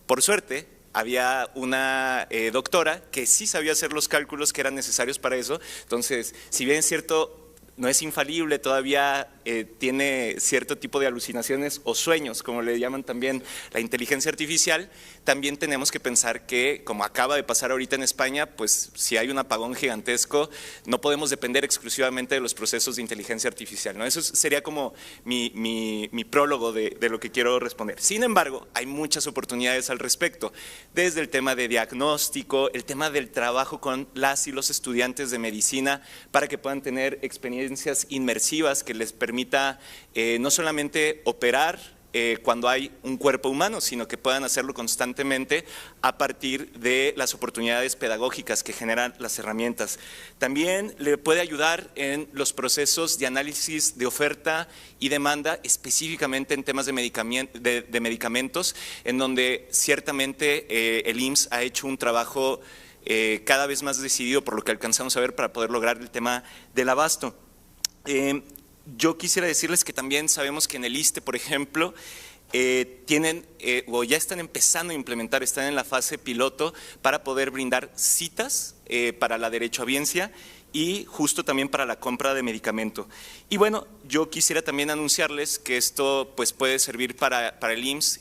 Por suerte, había una doctora que sí sabía hacer los cálculos que eran necesarios para eso. Entonces, si bien es cierto, no es infalible, todavía tiene cierto tipo de alucinaciones o sueños, como le llaman también la inteligencia artificial, también tenemos que pensar que, como acaba de pasar ahorita en España, pues si hay un apagón gigantesco, no podemos depender exclusivamente de los procesos de inteligencia artificial, ¿no? Eso sería como mi prólogo de lo que quiero responder. Sin embargo, hay muchas oportunidades al respecto, desde el tema de diagnóstico, el tema del trabajo con las y los estudiantes de medicina para que puedan tener experiencias inmersivas que les permita no solamente operar cuando hay un cuerpo humano, sino que puedan hacerlo constantemente a partir de las oportunidades pedagógicas que generan las herramientas. También le puede ayudar en los procesos de análisis de oferta y demanda, específicamente en temas de medicamentos, en donde ciertamente el IMSS ha hecho un trabajo cada vez más decidido por lo que alcanzamos a ver para poder lograr el tema del abasto. Yo quisiera decirles que también sabemos que en el ISSSTE, por ejemplo, tienen o ya están empezando a implementar, están en la fase piloto para poder brindar citas para la derechohabiencia y justo también para la compra de medicamento. Y bueno, yo quisiera también anunciarles que esto pues puede servir para el IMSS,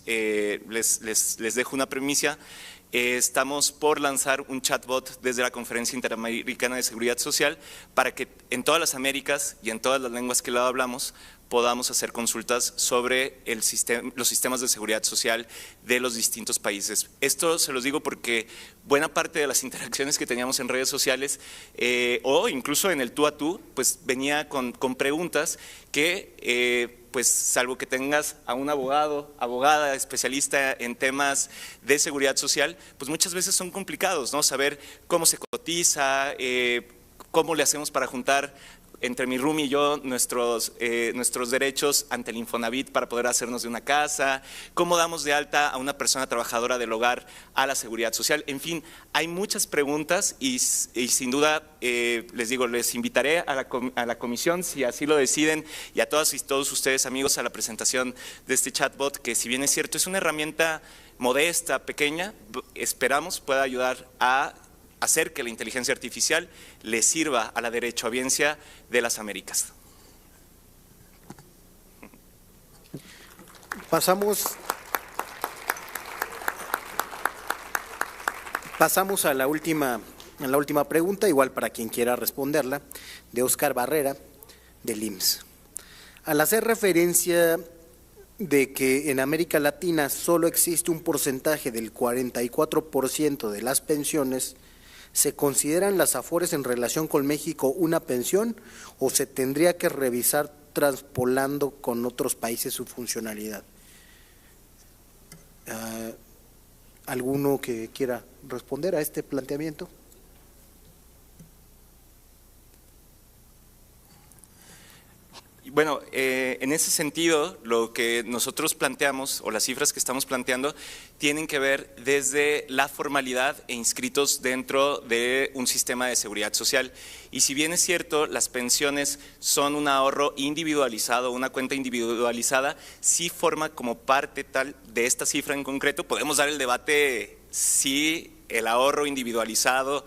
les dejo una premisa. Estamos por lanzar un chatbot desde la Conferencia Interamericana de Seguridad Social para que en todas las Américas y en todas las lenguas que lo hablamos podamos hacer consultas sobre los sistemas de seguridad social de los distintos países. Esto se los digo porque buena parte de las interacciones que teníamos en redes sociales o incluso en el tú a tú, pues venía con preguntas que pues salvo que tengas a un abogado, abogada, especialista en temas de seguridad social, pues muchas veces son complicados, ¿no? Saber cómo se cotiza, cómo le hacemos para juntar entre mi roomie y yo nuestros derechos ante el Infonavit para poder hacernos de una casa, cómo damos de alta a una persona trabajadora del hogar a la seguridad social. En fin, hay muchas preguntas y sin duda, les digo, les invitaré a la comisión, si así lo deciden, y a todas y todos ustedes, amigos, a la presentación de este chatbot, que si bien es cierto, es una herramienta modesta, pequeña, esperamos pueda ayudar a hacer que la inteligencia artificial le sirva a la derechohabiencia de las Américas. Pasamos a la última pregunta, igual para quien quiera responderla, de Óscar Barrera, del IMSS. Al hacer referencia de que en América Latina solo existe un porcentaje del 44% de las pensiones, ¿se consideran las Afores en relación con México una pensión o se tendría que revisar transpolando con otros países su funcionalidad? ¿Alguno que quiera responder a este planteamiento? Bueno, en ese sentido, lo que nosotros planteamos, o las cifras que estamos planteando, tienen que ver desde la formalidad e inscritos dentro de un sistema de seguridad social. Y si bien es cierto, las pensiones son un ahorro individualizado, una cuenta individualizada, sí forma como parte tal de esta cifra en concreto. Podemos dar el debate si el ahorro individualizado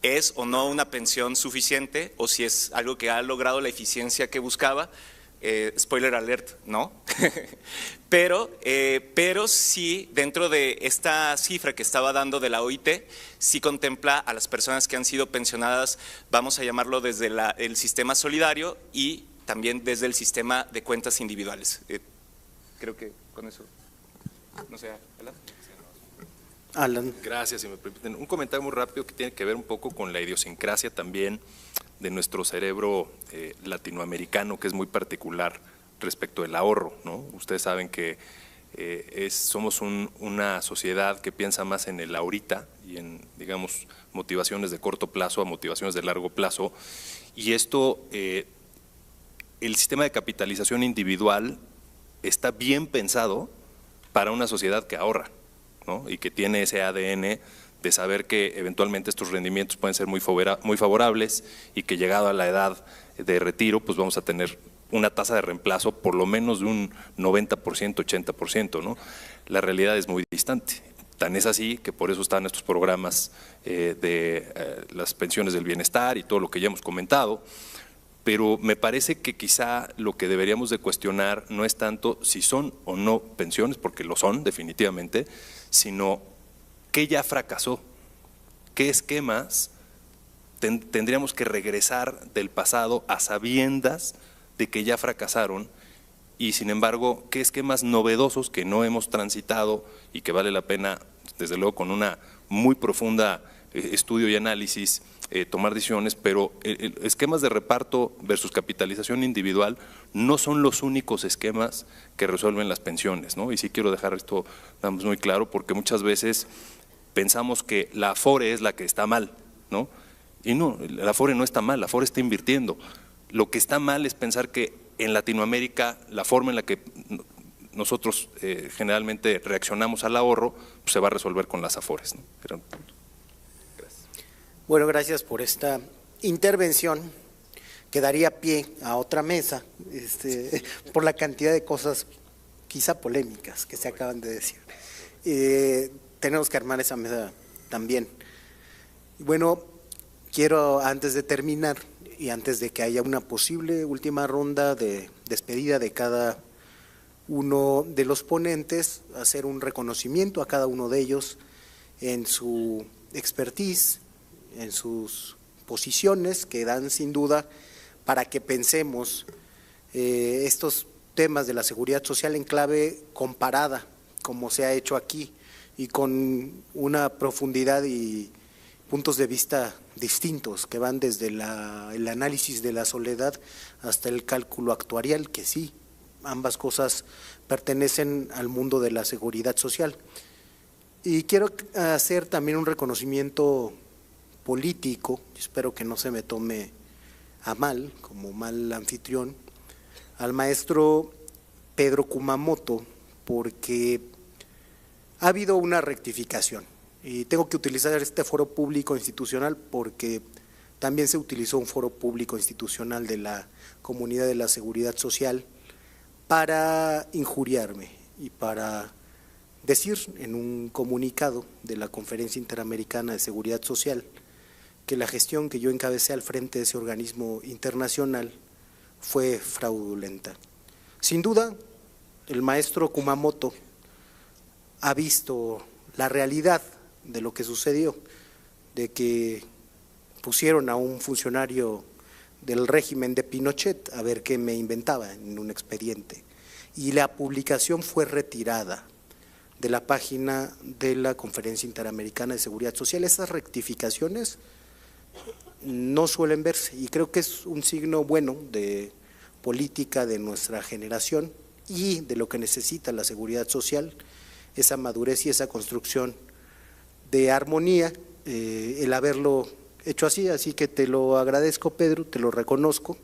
es o no una pensión suficiente o si es algo que ha logrado la eficiencia que buscaba. Spoiler alert, no. pero sí, dentro de esta cifra que estaba dando de la OIT, sí contempla a las personas que han sido pensionadas, vamos a llamarlo desde el sistema solidario y también desde el sistema de cuentas individuales. Creo que con eso, no sé, Alan. Alan. Gracias, si me permiten. Un comentario muy rápido que tiene que ver un poco con la idiosincrasia también de nuestro cerebro latinoamericano, que es muy particular respecto del ahorro, ¿no? Ustedes saben que somos una sociedad que piensa más en el ahorita y en, digamos, motivaciones de corto plazo a motivaciones de largo plazo. Y esto, el sistema de capitalización individual está bien pensado para una sociedad que ahorra, ¿no? Y que tiene ese ADN de saber que eventualmente estos rendimientos pueden ser muy favorables y que llegado a la edad de retiro pues vamos a tener una tasa de reemplazo por lo menos de un 90%, 80%, ¿no? La realidad es muy distante. Tan es así que por eso están estos programas de las pensiones del bienestar y todo lo que ya hemos comentado. pero me parece que quizá lo que deberíamos de cuestionar no es tanto si son o no pensiones, porque lo son definitivamente, sino qué ya fracasó, qué esquemas tendríamos que regresar del pasado a sabiendas de que ya fracasaron, y sin embargo, qué esquemas novedosos que no hemos transitado y que vale la pena, desde luego con una muy profunda estudio y análisis, tomar decisiones, pero esquemas de reparto versus capitalización individual no son los únicos esquemas que resuelven las pensiones, ¿no? Y sí quiero dejar esto muy claro, porque muchas veces pensamos que la Afore es la que está mal, ¿no? Y no, la Afore no está mal, la Afore está invirtiendo. Lo que está mal es pensar que en Latinoamérica la forma en la que nosotros generalmente reaccionamos al ahorro pues se va a resolver con las Afores, ¿no? Gracias. Bueno, gracias por esta intervención que daría pie a otra mesa, por la cantidad de cosas quizá polémicas que se acaban de decir. Tenemos que armar esa mesa también. Bueno, quiero, antes de terminar y antes de que haya una posible última ronda de despedida de cada uno de los ponentes, hacer un reconocimiento a cada uno de ellos en su expertise, en sus posiciones, que dan sin duda para que pensemos estos temas de la seguridad social en clave comparada, como se ha hecho aquí, y con una profundidad y puntos de vista distintos que van desde el análisis de la soledad hasta el cálculo actuarial, que sí, ambas cosas pertenecen al mundo de la seguridad social. Y quiero hacer también un reconocimiento político, espero que no se me tome a mal, como mal anfitrión, al maestro Pedro Kumamoto, porque ha habido una rectificación. Y tengo que utilizar este foro público institucional porque también se utilizó un foro público institucional de la comunidad de la seguridad social para injuriarme y para decir en un comunicado de la Conferencia Interamericana de Seguridad Social que la gestión que yo encabecé al frente de ese organismo internacional fue fraudulenta. Sin duda, el maestro Kumamoto ha visto la realidad de lo que sucedió, de que pusieron a un funcionario del régimen de Pinochet a ver qué me inventaba en un expediente, y la publicación fue retirada de la página de la Conferencia Interamericana de Seguridad Social. Esas rectificaciones no suelen verse y creo que es un signo bueno de política de nuestra generación y de lo que necesita la seguridad social, esa madurez y esa construcción de armonía, el haberlo hecho así, así que te lo agradezco, Pedro, te lo reconozco,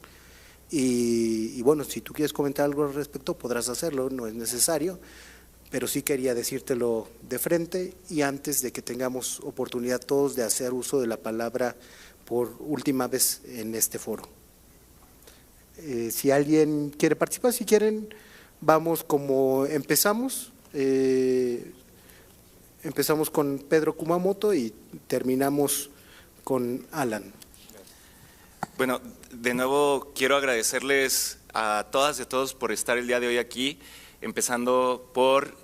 y bueno, si tú quieres comentar algo al respecto podrás hacerlo, no es necesario, pero sí quería decírtelo de frente y antes de que tengamos oportunidad todos de hacer uso de la palabra por última vez en este foro. Si alguien quiere participar, si quieren, vamos como empezamos. Empezamos con Pedro Kumamoto y terminamos con Alan. Bueno, de nuevo quiero agradecerles a todas y a todos por estar el día de hoy aquí, empezando por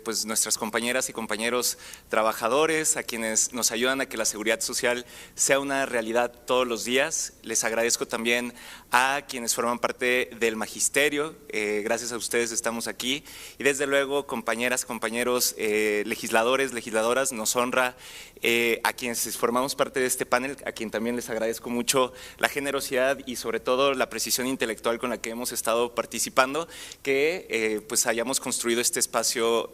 pues nuestras compañeras y compañeros trabajadores, a quienes nos ayudan a que la seguridad social sea una realidad todos los días. Les agradezco también a quienes forman parte del magisterio, gracias a ustedes estamos aquí, y desde luego compañeras, compañeros, legisladores, legisladoras, nos honra a quienes formamos parte de este panel, a quien también les agradezco mucho la generosidad y sobre todo la precisión intelectual con la que hemos estado participando, que pues hayamos construido este espacio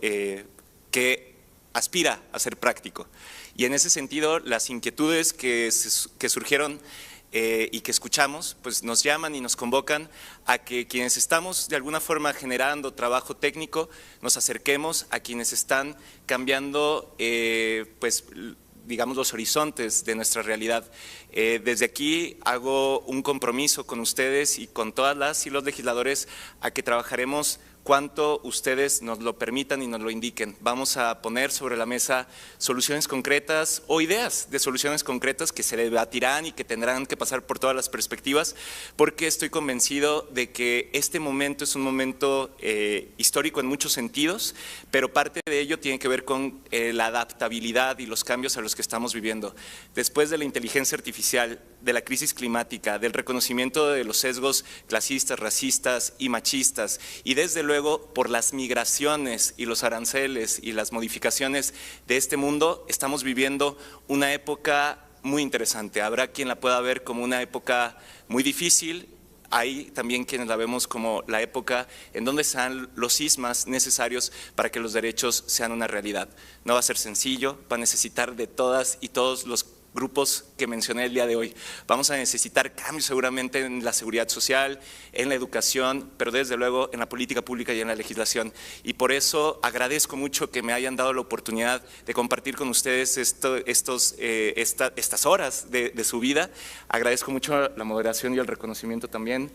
que aspira a ser práctico. Y en ese sentido, las inquietudes que surgieron y que escuchamos, pues nos llaman y nos convocan a que quienes estamos de alguna forma generando trabajo técnico, nos acerquemos a quienes están cambiando, pues digamos, los horizontes de nuestra realidad. Desde aquí hago un compromiso con ustedes y con todas las y los legisladores a que trabajaremos cuanto ustedes nos lo permitan y nos lo indiquen. Vamos a poner sobre la mesa soluciones concretas o ideas de soluciones concretas que se debatirán y que tendrán que pasar por todas las perspectivas, porque estoy convencido de que este momento es un momento histórico en muchos sentidos, pero parte de ello tiene que ver con la adaptabilidad y los cambios a los que estamos viviendo. Después de la inteligencia artificial, de la crisis climática, del reconocimiento de los sesgos clasistas, racistas y machistas, y desde luego por las migraciones y los aranceles y las modificaciones de este mundo, estamos viviendo una época muy interesante. Habrá quien la pueda ver como una época muy difícil. Hay también quienes la vemos como la época en donde se dan los sismas necesarios para que los derechos sean una realidad. No va a ser sencillo, va a necesitar de todas y todos los grupos que mencioné el día de hoy. Vamos a necesitar cambios seguramente en la seguridad social, en la educación, pero desde luego en la política pública y en la legislación. Y por eso agradezco mucho que me hayan dado la oportunidad de compartir con ustedes estas horas de su vida. Agradezco mucho la moderación y el reconocimiento también.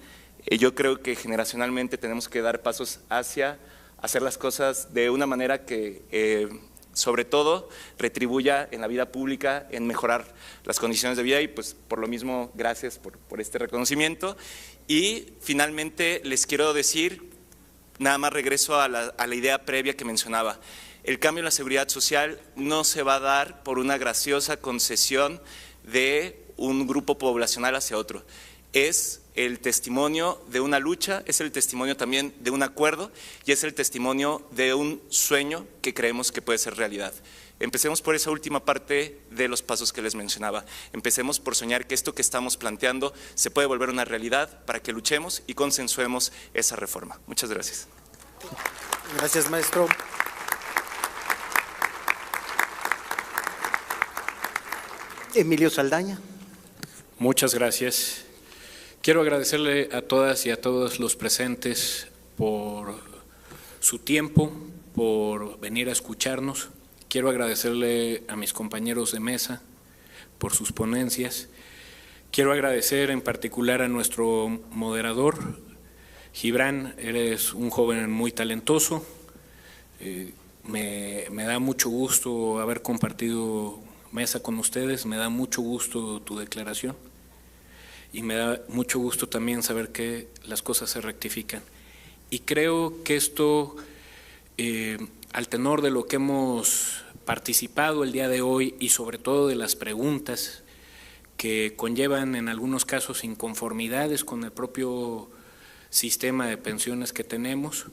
Yo creo que generacionalmente tenemos que dar pasos hacia hacer las cosas de una manera que sobre todo retribuya en la vida pública, en mejorar las condiciones de vida, y pues por lo mismo gracias por este reconocimiento. Y finalmente les quiero decir, nada más regreso a la idea previa que mencionaba, el cambio en la seguridad social no se va a dar por una graciosa concesión de un grupo poblacional hacia otro. Es el testimonio de una lucha, es el testimonio también de un acuerdo y es el testimonio de un sueño que creemos que puede ser realidad. Empecemos por esa última parte de los pasos que les mencionaba. Empecemos por soñar que esto que estamos planteando se puede volver una realidad para que luchemos y consensuemos esa reforma. Muchas gracias. Gracias, maestro. Emilio Saldaña. Muchas gracias. Quiero agradecerle a todas y a todos los presentes por su tiempo, por venir a escucharnos. Quiero agradecerle a mis compañeros de mesa por sus ponencias. Quiero agradecer en particular a nuestro moderador, Gibran. Eres un joven muy talentoso. Me da mucho gusto haber compartido mesa con ustedes, me da mucho gusto tu declaración. Y me da mucho gusto también saber que las cosas se rectifican. Y creo que esto, al tenor de lo que hemos participado el día de hoy y sobre todo de las preguntas que conllevan en algunos casos inconformidades con el propio sistema de pensiones que tenemos,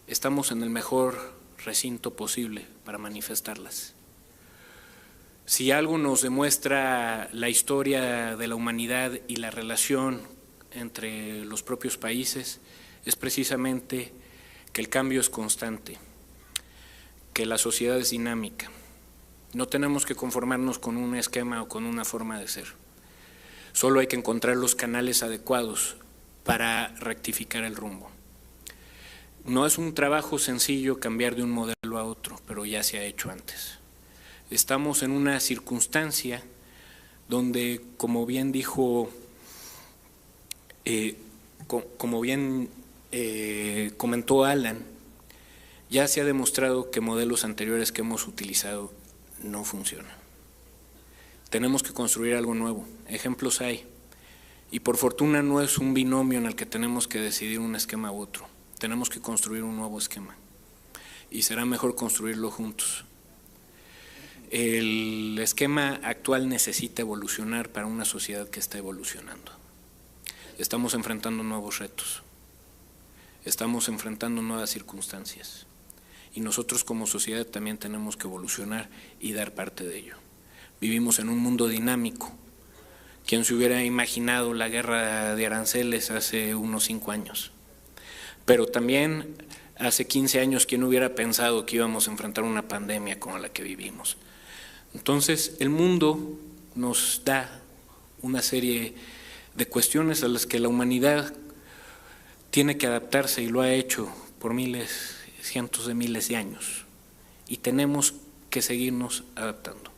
estamos en el mejor recinto posible para manifestarlas. Si algo nos demuestra la historia de la humanidad y la relación entre los propios países, es precisamente que el cambio es constante, que la sociedad es dinámica. No tenemos que conformarnos con un esquema o con una forma de ser. Solo hay que encontrar los canales adecuados para rectificar el rumbo. No es un trabajo sencillo cambiar de un modelo a otro, pero ya se ha hecho antes. Estamos en una circunstancia donde, como bien dijo, comentó Alan, ya se ha demostrado que modelos anteriores que hemos utilizado no funcionan. Tenemos que construir algo nuevo, ejemplos hay, y por fortuna no es un binomio en el que tenemos que decidir un esquema u otro, tenemos que construir un nuevo esquema y será mejor construirlo juntos. El esquema actual necesita evolucionar para una sociedad que está evolucionando. Estamos enfrentando nuevos retos, estamos enfrentando nuevas circunstancias y nosotros como sociedad también tenemos que evolucionar y dar parte de ello. Vivimos en un mundo dinámico. ¿Quién se hubiera imaginado la guerra de aranceles hace unos 5 años? Pero también hace 15 años, ¿quién hubiera pensado que íbamos a enfrentar una pandemia como la que vivimos? Entonces, el mundo nos da una serie de cuestiones a las que la humanidad tiene que adaptarse y lo ha hecho por miles, cientos de miles de años y tenemos que seguirnos adaptando.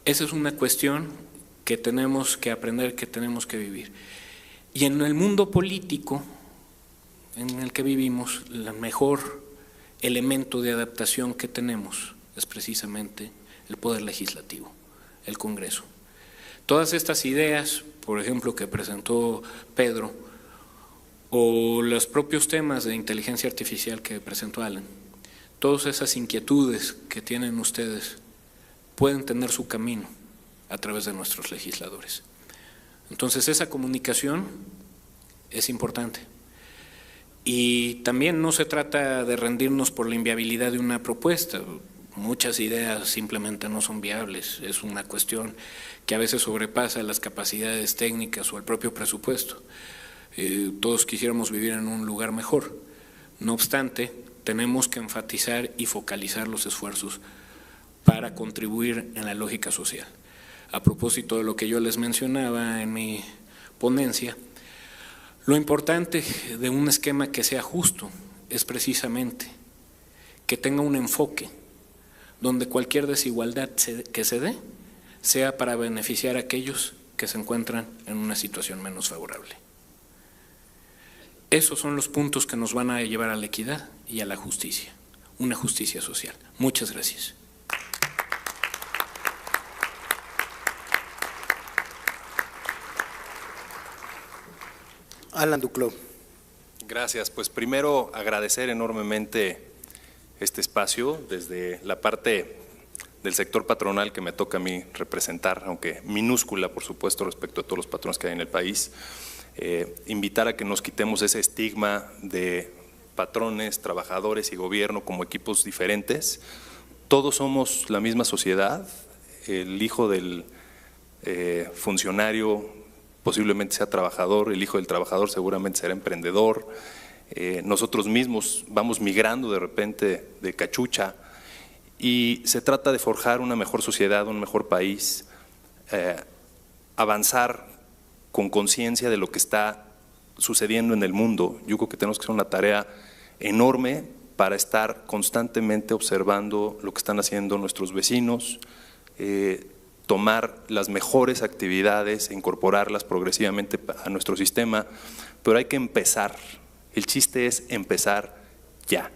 Esa es una cuestión que tenemos que aprender, que tenemos que vivir. Y en el mundo político, en el que vivimos, el mejor elemento de adaptación que tenemos es precisamente el Poder Legislativo, el Congreso. Todas estas ideas, por ejemplo, que presentó Pedro, o los propios temas de inteligencia artificial que presentó Alan, todas esas inquietudes que tienen ustedes pueden tener su camino a través de nuestros legisladores. Entonces, esa comunicación es importante. Y también no se trata de rendirnos por la inviabilidad de una propuesta. Muchas ideas simplemente no son viables. Es una cuestión que a veces sobrepasa las capacidades técnicas o el propio presupuesto. Todos quisiéramos vivir en un lugar mejor. No obstante, tenemos que enfatizar y focalizar los esfuerzos para contribuir en la lógica social. A propósito de lo que yo les mencionaba en mi ponencia, lo importante de un esquema que sea justo es precisamente que tenga un enfoque donde cualquier desigualdad que se dé sea para beneficiar a aquellos que se encuentran en una situación menos favorable. Esos son los puntos que nos van a llevar a la equidad y a la justicia, una justicia social. Muchas gracias. Alan Duclos. Gracias. Pues primero agradecer enormemente este espacio desde la parte del sector patronal que me toca a mí representar, aunque minúscula por supuesto respecto a todos los patrones que hay en el país. Invitar a que nos quitemos ese estigma de patrones, trabajadores y gobierno como equipos diferentes. Todos somos la misma sociedad. El hijo del funcionario posiblemente sea trabajador, el hijo del trabajador seguramente será emprendedor. Nosotros mismos vamos migrando de repente de cachucha y se trata de forjar una mejor sociedad, un mejor país, avanzar con conciencia de lo que está sucediendo en el mundo. Yo creo que tenemos que hacer una tarea enorme para estar constantemente observando lo que están haciendo nuestros vecinos, tomar las mejores actividades e incorporarlas progresivamente a nuestro sistema, pero hay que empezar. El chiste es empezar ya,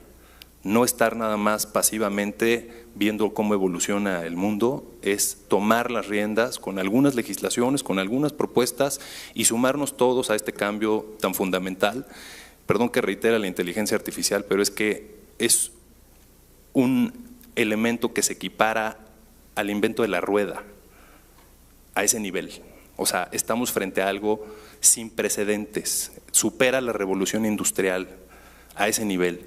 no estar nada más pasivamente viendo cómo evoluciona el mundo, es tomar las riendas con algunas legislaciones, con algunas propuestas y sumarnos todos a este cambio tan fundamental. Perdón que reitere la inteligencia artificial, pero es que es un elemento que se equipara al invento de la rueda, a ese nivel. O sea, estamos frente a algo sin precedentes, supera la revolución industrial a ese nivel.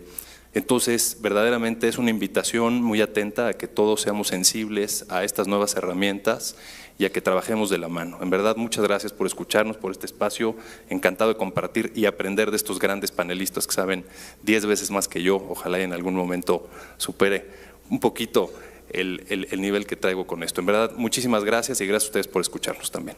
Entonces, verdaderamente es una invitación muy atenta a que todos seamos sensibles a estas nuevas herramientas y a que trabajemos de la mano. En verdad, muchas gracias por escucharnos, por este espacio, encantado de compartir y aprender de estos grandes panelistas que saben 10 veces más que yo. Ojalá en algún momento supere un poquito el nivel que traigo con esto. En verdad, muchísimas gracias y gracias a ustedes por escucharnos también.